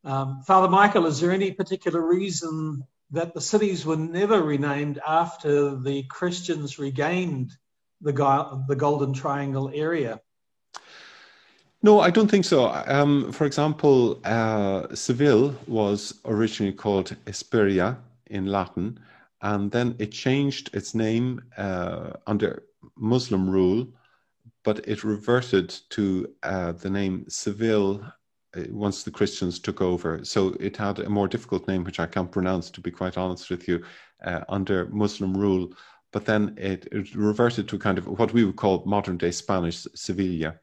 Father Michael, is there any particular reason that the cities were never renamed after the Christians regained the Golden Triangle area? No, I don't think so. For example, Seville was originally called Esperia in Latin, and then it changed its name under Muslim rule, but it reverted to the name Seville once the Christians took over. So it had a more difficult name, which I can't pronounce, to be quite honest with you, under Muslim rule. But then it reverted to kind of what we would call modern day Spanish, Sevilla.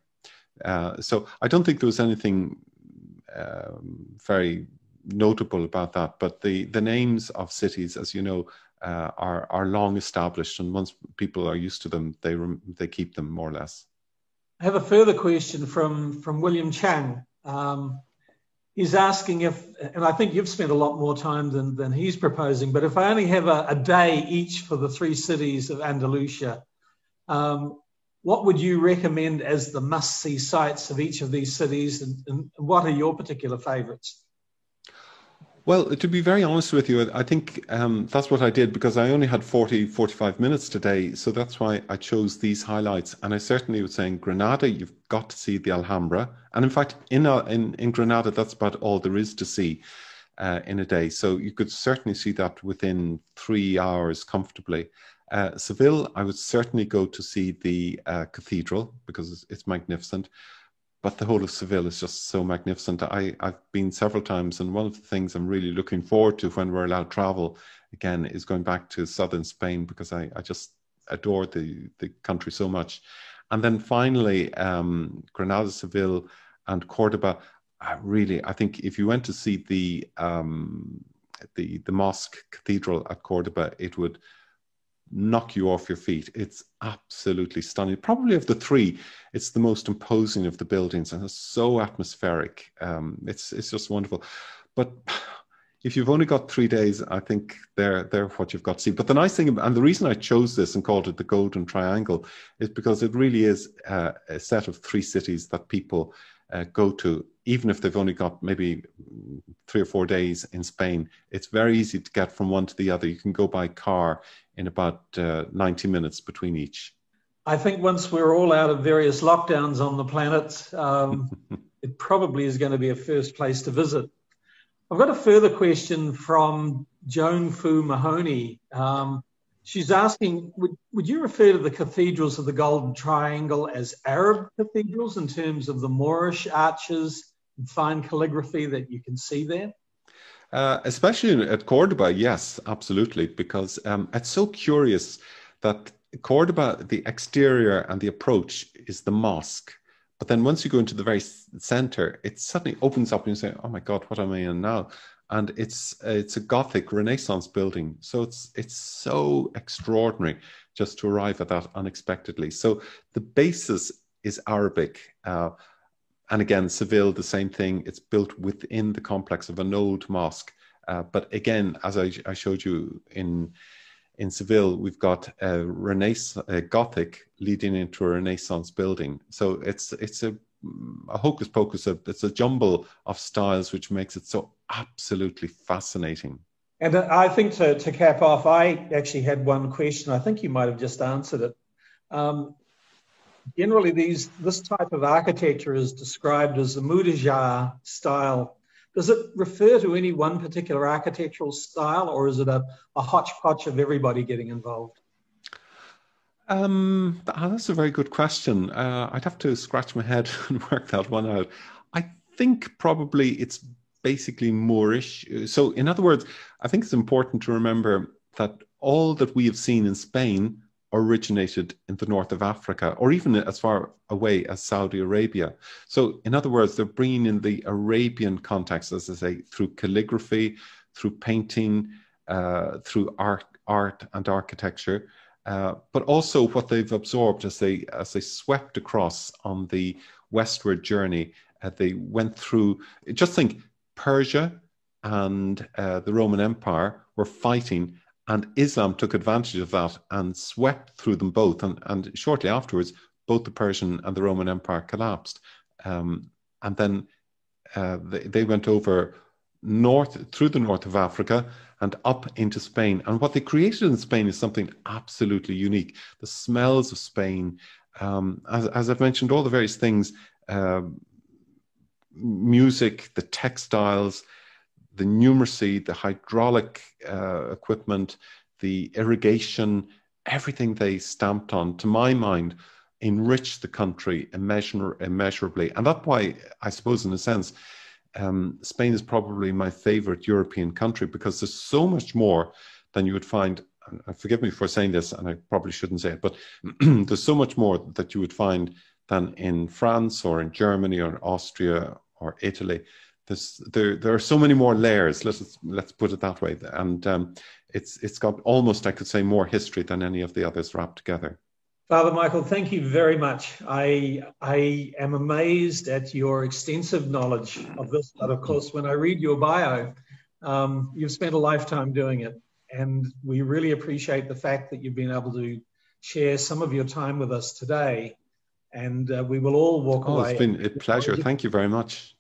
So I don't think there was anything very notable about that. But the names of cities, as you know, are long established, and once people are used to them, they keep them more or less. I have a further question from William Chang. He's asking if, and I think you've spent a lot more time than he's proposing, but if I only have a day each for the 3 cities of Andalusia, what would you recommend as the must-see sites of each of these cities, and what are your particular favourites? Well, to be very honest with you, I think that's what I did, because I only had 45 minutes today. So that's why I chose these highlights. And I certainly would say in Granada, you've got to see the Alhambra. And in fact, in Granada, that's about all there is to see in a day. So you could certainly see that within 3 hours comfortably. Seville, I would certainly go to see the cathedral, because it's magnificent. But the whole of Seville is just so magnificent. I've been several times, and one of the things I'm really looking forward to when we're allowed to travel again is going back to southern Spain, because I just adore the country so much. And then finally, Granada, Seville, and Cordoba. I think if you went to see the mosque cathedral at Cordoba, it would knock you off your feet. It's absolutely stunning. Probably of the 3, it's the most imposing of the buildings, and it's so atmospheric. It's just wonderful. But if you've only got 3 days, I think they're what you've got to see. But the nice thing, and the reason I chose this and called it the Golden Triangle, is because it really is a set of 3 cities that people go to even if they've only got maybe 3 or 4 days in Spain, it's very easy to get from one to the other. You can go by car in about 90 minutes between each. I think once we're all out of various lockdowns on the planet, it probably is going to be a first place to visit. I've got a further question from Joan Fu Mahoney. She's asking, would you refer to the cathedrals of the Golden Triangle as Arab cathedrals in terms of the Moorish arches and fine calligraphy that you can see there? Especially at Cordoba, yes, absolutely, because it's so curious that Cordoba, the exterior and the approach is the mosque. But then once you go into the very center, it suddenly opens up and you say, oh my God, what am I in now? And it's a Gothic Renaissance building. So it's so extraordinary just to arrive at that unexpectedly. So the basis is Arabic. And again, Seville, the same thing. It's built within the complex of an old mosque. But again, as I showed you in Seville, we've got a Gothic leading into a Renaissance building. So it's a hocus pocus. It's a jumble of styles, which makes it so absolutely fascinating. And I think to cap off, I actually had one question. I think you might have just answered it. Generally, this type of architecture is described as the Mudejar style. Does it refer to any one particular architectural style, or is it a hodgepodge of everybody getting involved? That's a very good question. I'd have to scratch my head and work that one out. I think probably it's basically Moorish. So in other words, I think it's important to remember that all that we have seen in Spain originated in the north of Africa, or even as far away as Saudi Arabia. So in other words, they're bringing in the Arabian context, as I say, through calligraphy, through painting, through art and architecture. But also what they've absorbed as they swept across on the westward journey. They went through, just think, Persia and the Roman Empire were fighting, and Islam took advantage of that and swept through them both. And shortly afterwards, both the Persian and the Roman Empire collapsed. And then they went over through the north of Africa and up into Spain. And what they created in Spain is something absolutely unique. The smells of Spain, as I've mentioned, all the various things, music, the textiles, the numeracy, the hydraulic equipment, the irrigation, everything they stamped on, to my mind, enriched the country immeasurably. And that's why, I suppose, in a sense, Spain is probably my favorite European country, because there's so much more than you would find, and forgive me for saying this, and I probably shouldn't say it, but there's so much more that you would find than in France or in Germany or in Austria or Italy. There are so many more layers. Let's put it that way, and it's got almost, I could say, more history than any of the others wrapped together. Father Michael, thank you very much. I am amazed at your extensive knowledge of this, but of course, when I read your bio, you've spent a lifetime doing it, and we really appreciate the fact that you've been able to share some of your time with us today, and we will all walk away. It's been a pleasure. Thank you very much.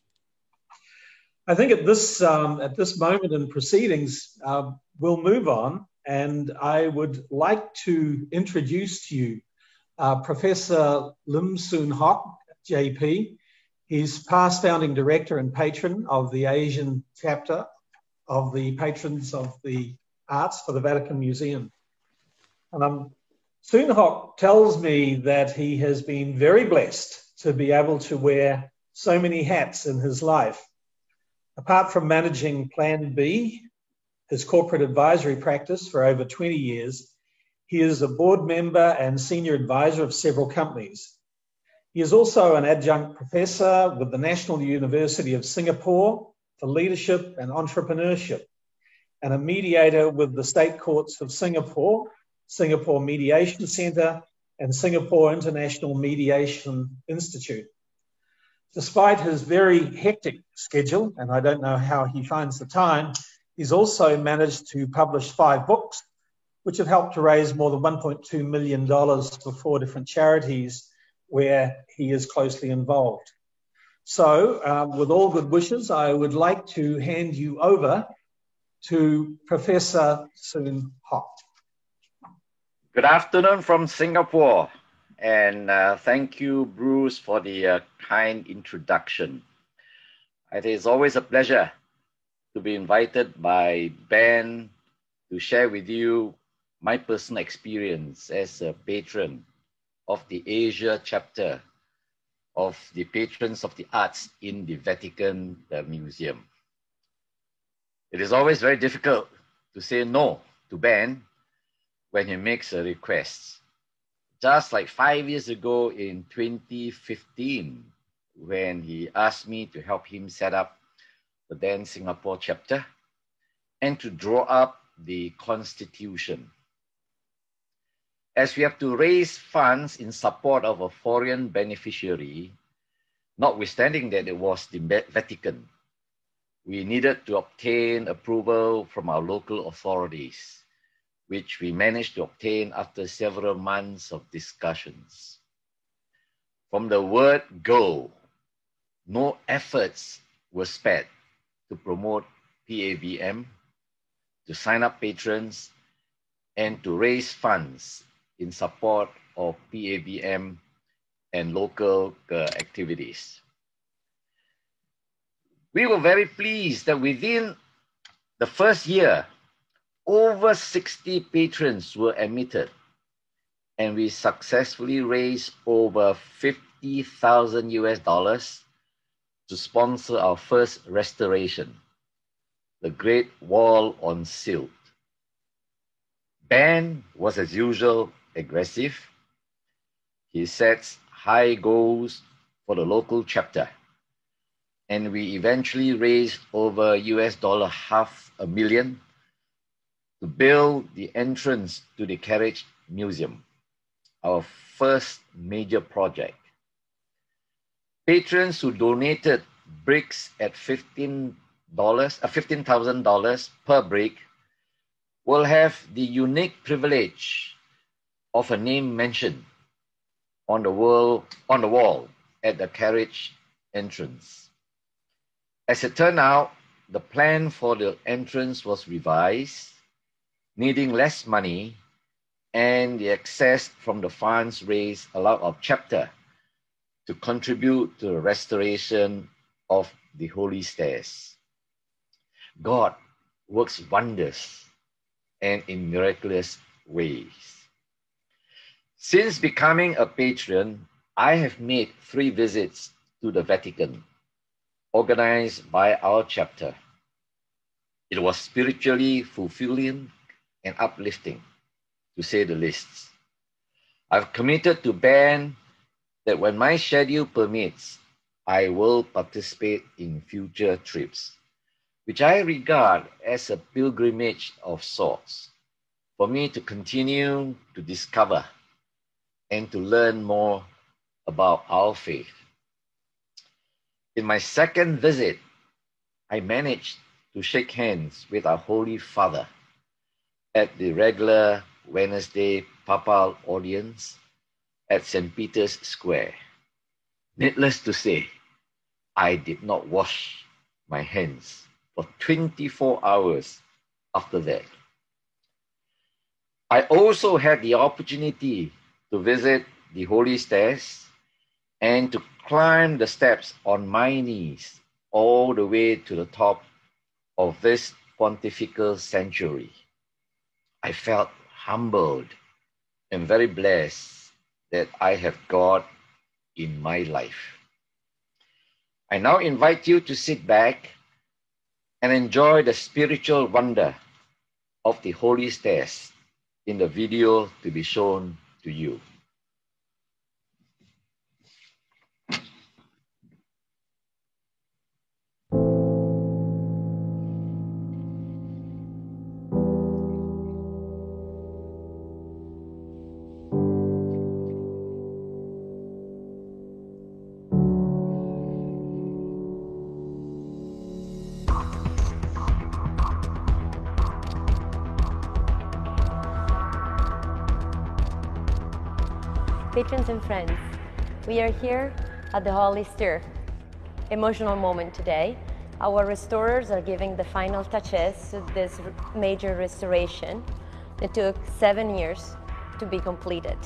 I think at this moment in proceedings, we'll move on, and I would like to introduce to you Professor Lim Soon Hock, JP. He's past founding director and patron of the Asian chapter of the Patrons of the Arts for the Vatican Museum. And Soon Hock tells me that he has been very blessed to be able to wear so many hats in his life. Apart from managing Plan B, his corporate advisory practice for over 20 years, he is a board member and senior advisor of several companies. He is also an adjunct professor with the National University of Singapore for leadership and entrepreneurship, and a mediator with the State Courts of Singapore, Singapore Mediation Centre, and Singapore International Mediation Institute. Despite his very hectic schedule, and I don't know how he finds the time, he's also managed to publish 5 books, which have helped to raise more than $1.2 million for 4 different charities where he is closely involved. So, with all good wishes, I would like to hand you over to Professor Soon Hock. Good afternoon from Singapore, and thank you, Bruce, for the kind introduction. It is always a pleasure to be invited by Ben to share with you my personal experience as a patron of the Asia chapter of the Patrons of the Arts in the Vatican Museum. It is always very difficult to say no to Ben when he makes a request. Just like 5 years ago in 2015, when he asked me to help him set up the then Singapore chapter and to draw up the constitution. As we have to raise funds in support of a foreign beneficiary, notwithstanding that it was the Vatican, we needed to obtain approval from our local authorities, which we managed to obtain after several months of discussions. From the word go, no efforts were spared to promote PAVM, to sign up patrons, and to raise funds in support of PAVM and local activities. We were very pleased that within the first year, over 60 patrons were admitted, and we successfully raised over $50,000 to sponsor our first restoration, the Great Wall on Silt. Ben was, as usual, aggressive. He sets high goals for the local chapter, and we eventually raised over $500,000 to build the entrance to the Carriage Museum, our first major project. Patrons who donated bricks at $15,000 per brick will have the unique privilege of a name mentioned on the wall at the carriage entrance. As it turned out, the plan for the entrance was revised, needing less money, and the excess from the funds raised allowed our chapter to contribute to the restoration of the Holy Stairs. God works wonders and in miraculous ways. Since becoming a patron, I have made 3 visits to the Vatican, organized by our chapter. It was spiritually fulfilling and uplifting, to say the least. I've committed to Ben that when my schedule permits, I will participate in future trips, which I regard as a pilgrimage of sorts, for me to continue to discover and to learn more about our faith. In my second visit, I managed to shake hands with our Holy Father at the regular Wednesday papal audience at St. Peter's Square. Needless to say, I did not wash my hands for 24 hours after that. I also had the opportunity to visit the Holy Stairs and to climb the steps on my knees all the way to the top of this pontifical sanctuary. I felt humbled and very blessed that I have God in my life. I now invite you to sit back and enjoy the spiritual wonder of the Holy Stairs in the video to be shown to you. Patrons and friends, we are here at the Holy Stair, emotional moment today. Our restorers are giving the final touches to this major restoration. It took 7 years to be completed.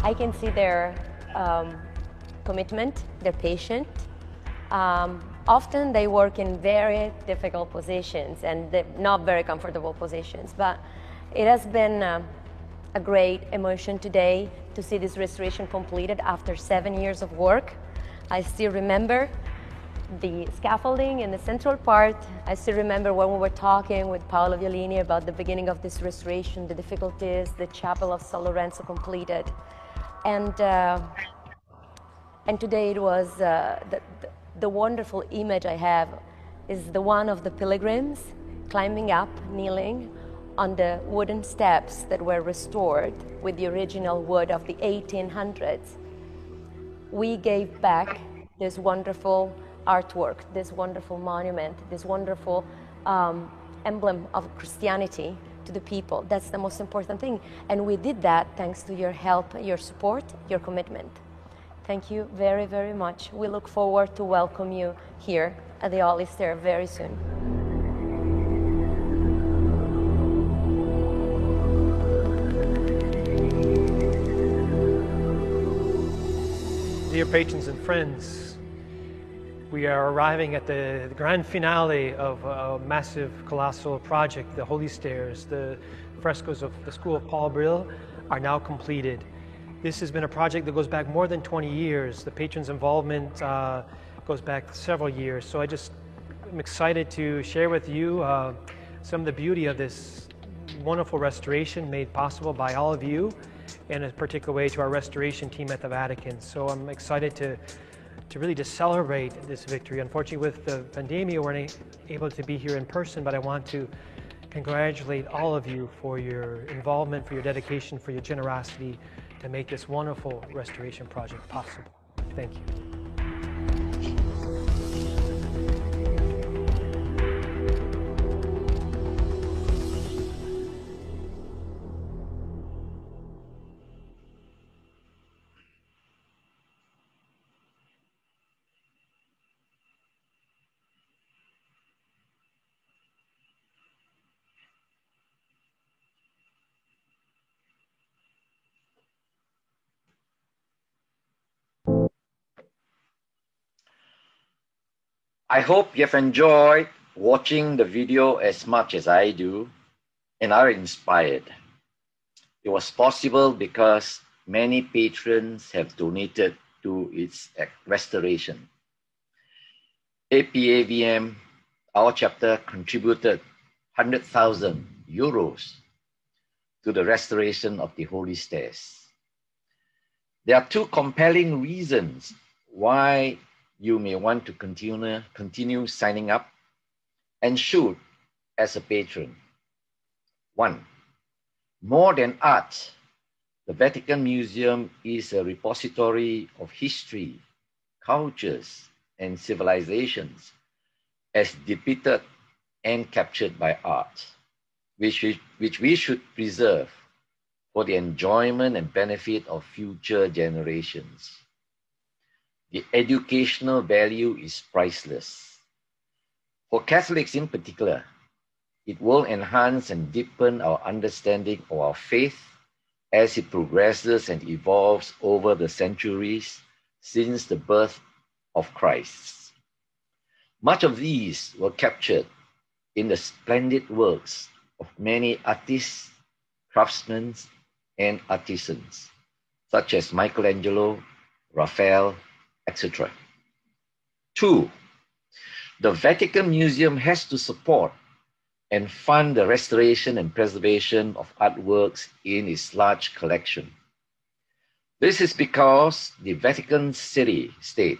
I can see their commitment, their patience. Often they work in very difficult positions and not very comfortable positions, but it has been a great emotion today to see this restoration completed after 7 years of work. I still remember the scaffolding in the central part. I still remember when we were talking with Paolo Violini about the beginning of this restoration, the difficulties, the chapel of San Lorenzo completed. And today it was, the wonderful image I have is the one of the pilgrims climbing up, kneeling on the wooden steps that were restored with the original wood of the 1800s. We gave back this wonderful artwork, this wonderful monument, this wonderful emblem of Christianity to the people. That's the most important thing. And we did that thanks to your help, your support, your commitment. Thank you very, very much. We look forward to welcome you here at the Holy Stair very soon. Dear patrons and friends, we are arriving at the grand finale of a massive, colossal project, the Holy Stairs. The frescoes of the School of Paul Bril are now completed. This has been a project that goes back more than 20 years. The patrons' involvement goes back several years. So I'm excited to share with you some of the beauty of this wonderful restoration made possible by all of you, in a particular way to our restoration team at the Vatican. So I'm excited to really just celebrate this victory. Unfortunately, with the pandemic, we weren't able to be here in person, but I want to congratulate all of you for your involvement, for your dedication, for your generosity to make this wonderful restoration project possible. Thank you. I hope you have enjoyed watching the video as much as I do and are inspired. It was possible because many patrons have donated to its restoration. APAVM, our chapter, contributed 100,000 euros to the restoration of the Holy Stairs. There are two compelling reasons why you may want to continue signing up and should as a patron. 1. More than art, the Vatican Museum is a repository of history, cultures, and civilizations as depicted and captured by art, which we should preserve for the enjoyment and benefit of future generations. The educational value is priceless. For Catholics in particular, it will enhance and deepen our understanding of our faith as it progresses and evolves over the centuries since the birth of Christ. Much of these were captured in the splendid works of many artists, craftsmen, and artisans, such as Michelangelo, Raphael, etc. 2. The Vatican Museum has to support and fund the restoration and preservation of artworks in its large collection. This is because the Vatican City State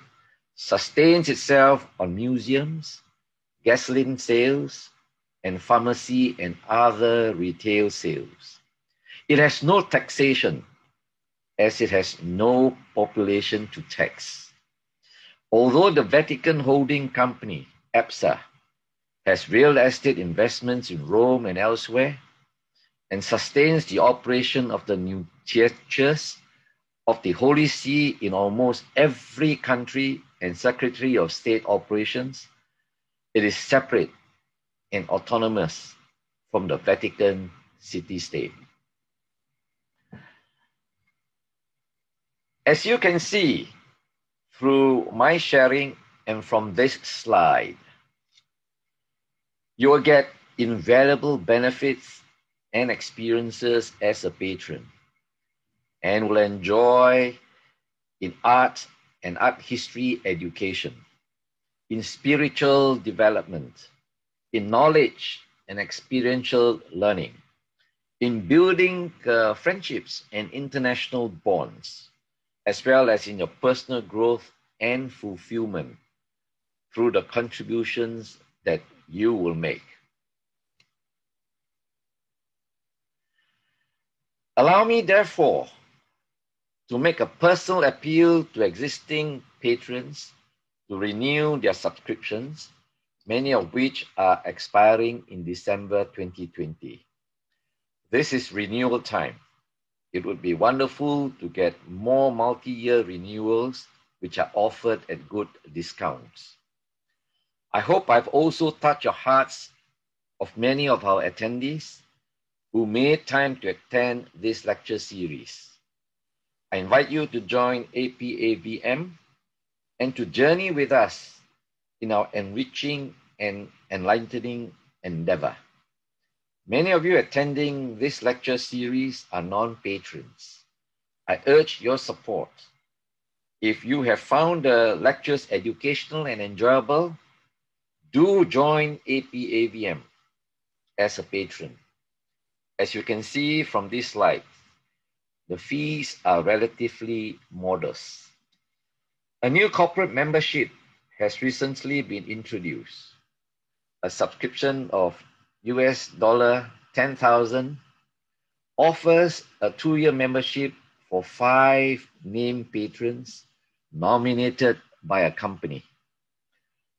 sustains itself on museums, gasoline sales, and pharmacy and other retail sales. It has no taxation as it has no population to tax. Although the Vatican Holding Company, EPSA, has real estate investments in Rome and elsewhere, and sustains the operation of the new churches, of the Holy See in almost every country and Secretary of State operations, it is separate and autonomous from the Vatican City-State. As you can see through my sharing and from this slide, you will get invaluable benefits and experiences as a patron, and will enjoy in art and art history education, in spiritual development, in knowledge and experiential learning, in building friendships and international bonds, as well as in your personal growth and fulfillment through the contributions that you will make. Allow me, therefore, to make a personal appeal to existing patrons to renew their subscriptions, many of which are expiring in December 2020. This is renewal time. It would be wonderful to get more multi-year renewals which are offered at good discounts. I hope I've also touched your hearts of many of our attendees who made time to attend this lecture series. I invite you to join APAVM and to journey with us in our enriching and enlightening endeavor. Many of you attending this lecture series are non-patrons. I urge your support. If you have found the lectures educational and enjoyable, do join APAVM as a patron. As you can see from this slide, the fees are relatively modest. A new corporate membership has recently been introduced. A subscription of US $10,000 offers a 2-year membership for 5 named patrons nominated by a company.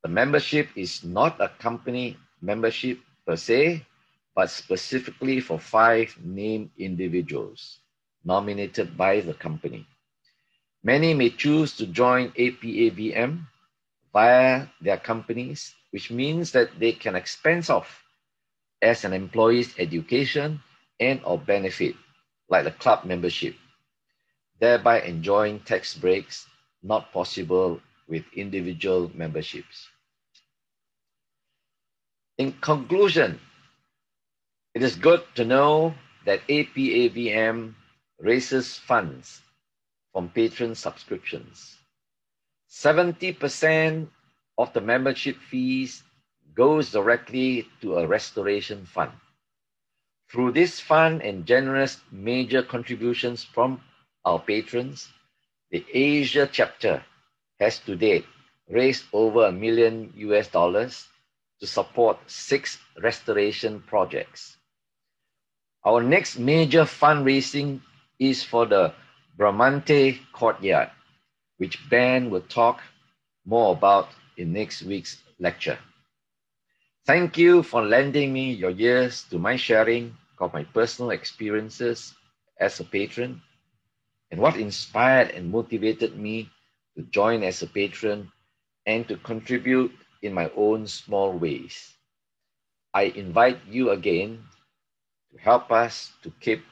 The membership is not a company membership per se, but specifically for 5 named individuals nominated by the company. Many may choose to join APAVM via their companies, which means that they can expense off as an employee's education and or benefit, like the club membership, thereby enjoying tax breaks not possible with individual memberships. In conclusion, it is good to know that APAVM raises funds from patron subscriptions. 70% of the membership fees goes directly to a restoration fund. Through this fund and generous major contributions from our patrons, the Asia chapter has to date raised over $1 million to support 6 restoration projects. Our next major fundraising is for the Bramante Courtyard, which Ben will talk more about in next week's lecture. Thank you for lending me your ears to my sharing of my personal experiences as a patron and what inspired and motivated me to join as a patron and to contribute in my own small ways. I invite you again to help us to keep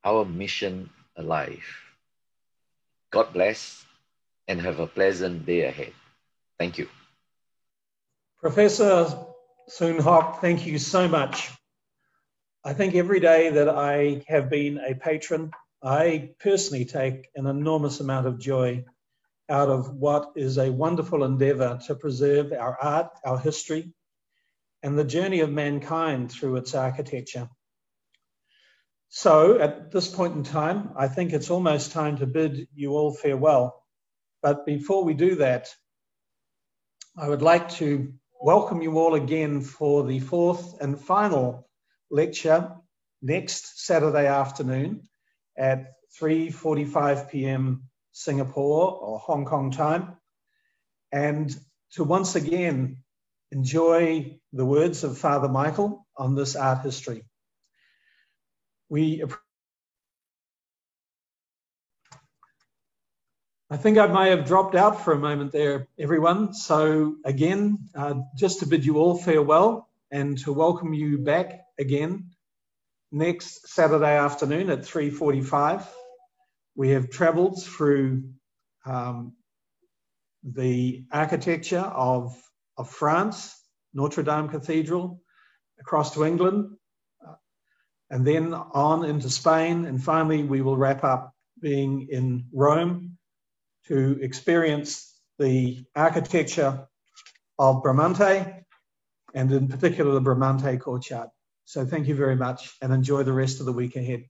our mission alive. God bless and have a pleasant day ahead. Thank you. Professor Soon Hock, thank you so much. I think every day that I have been a patron, I personally take an enormous amount of joy out of what is a wonderful endeavor to preserve our art, our history, and the journey of mankind through its architecture. So at this point in time, I think it's almost time to bid you all farewell. But before we do that, I would like to welcome you all again for the 4th and final lecture next Saturday afternoon at 3:45 p.m. Singapore or Hong Kong time, and to once again enjoy the words of Father Michael on this art history. I think I may have dropped out for a moment there, everyone. So again, just to bid you all farewell and to welcome you back again next Saturday afternoon at 3:45. We have travelled through the architecture of France, Notre Dame Cathedral, across to England, and then on into Spain. And finally, we will wrap up being in Rome to experience the architecture of Bramante, and in particular the Bramante courtyard. So thank you very much and enjoy the rest of the week ahead.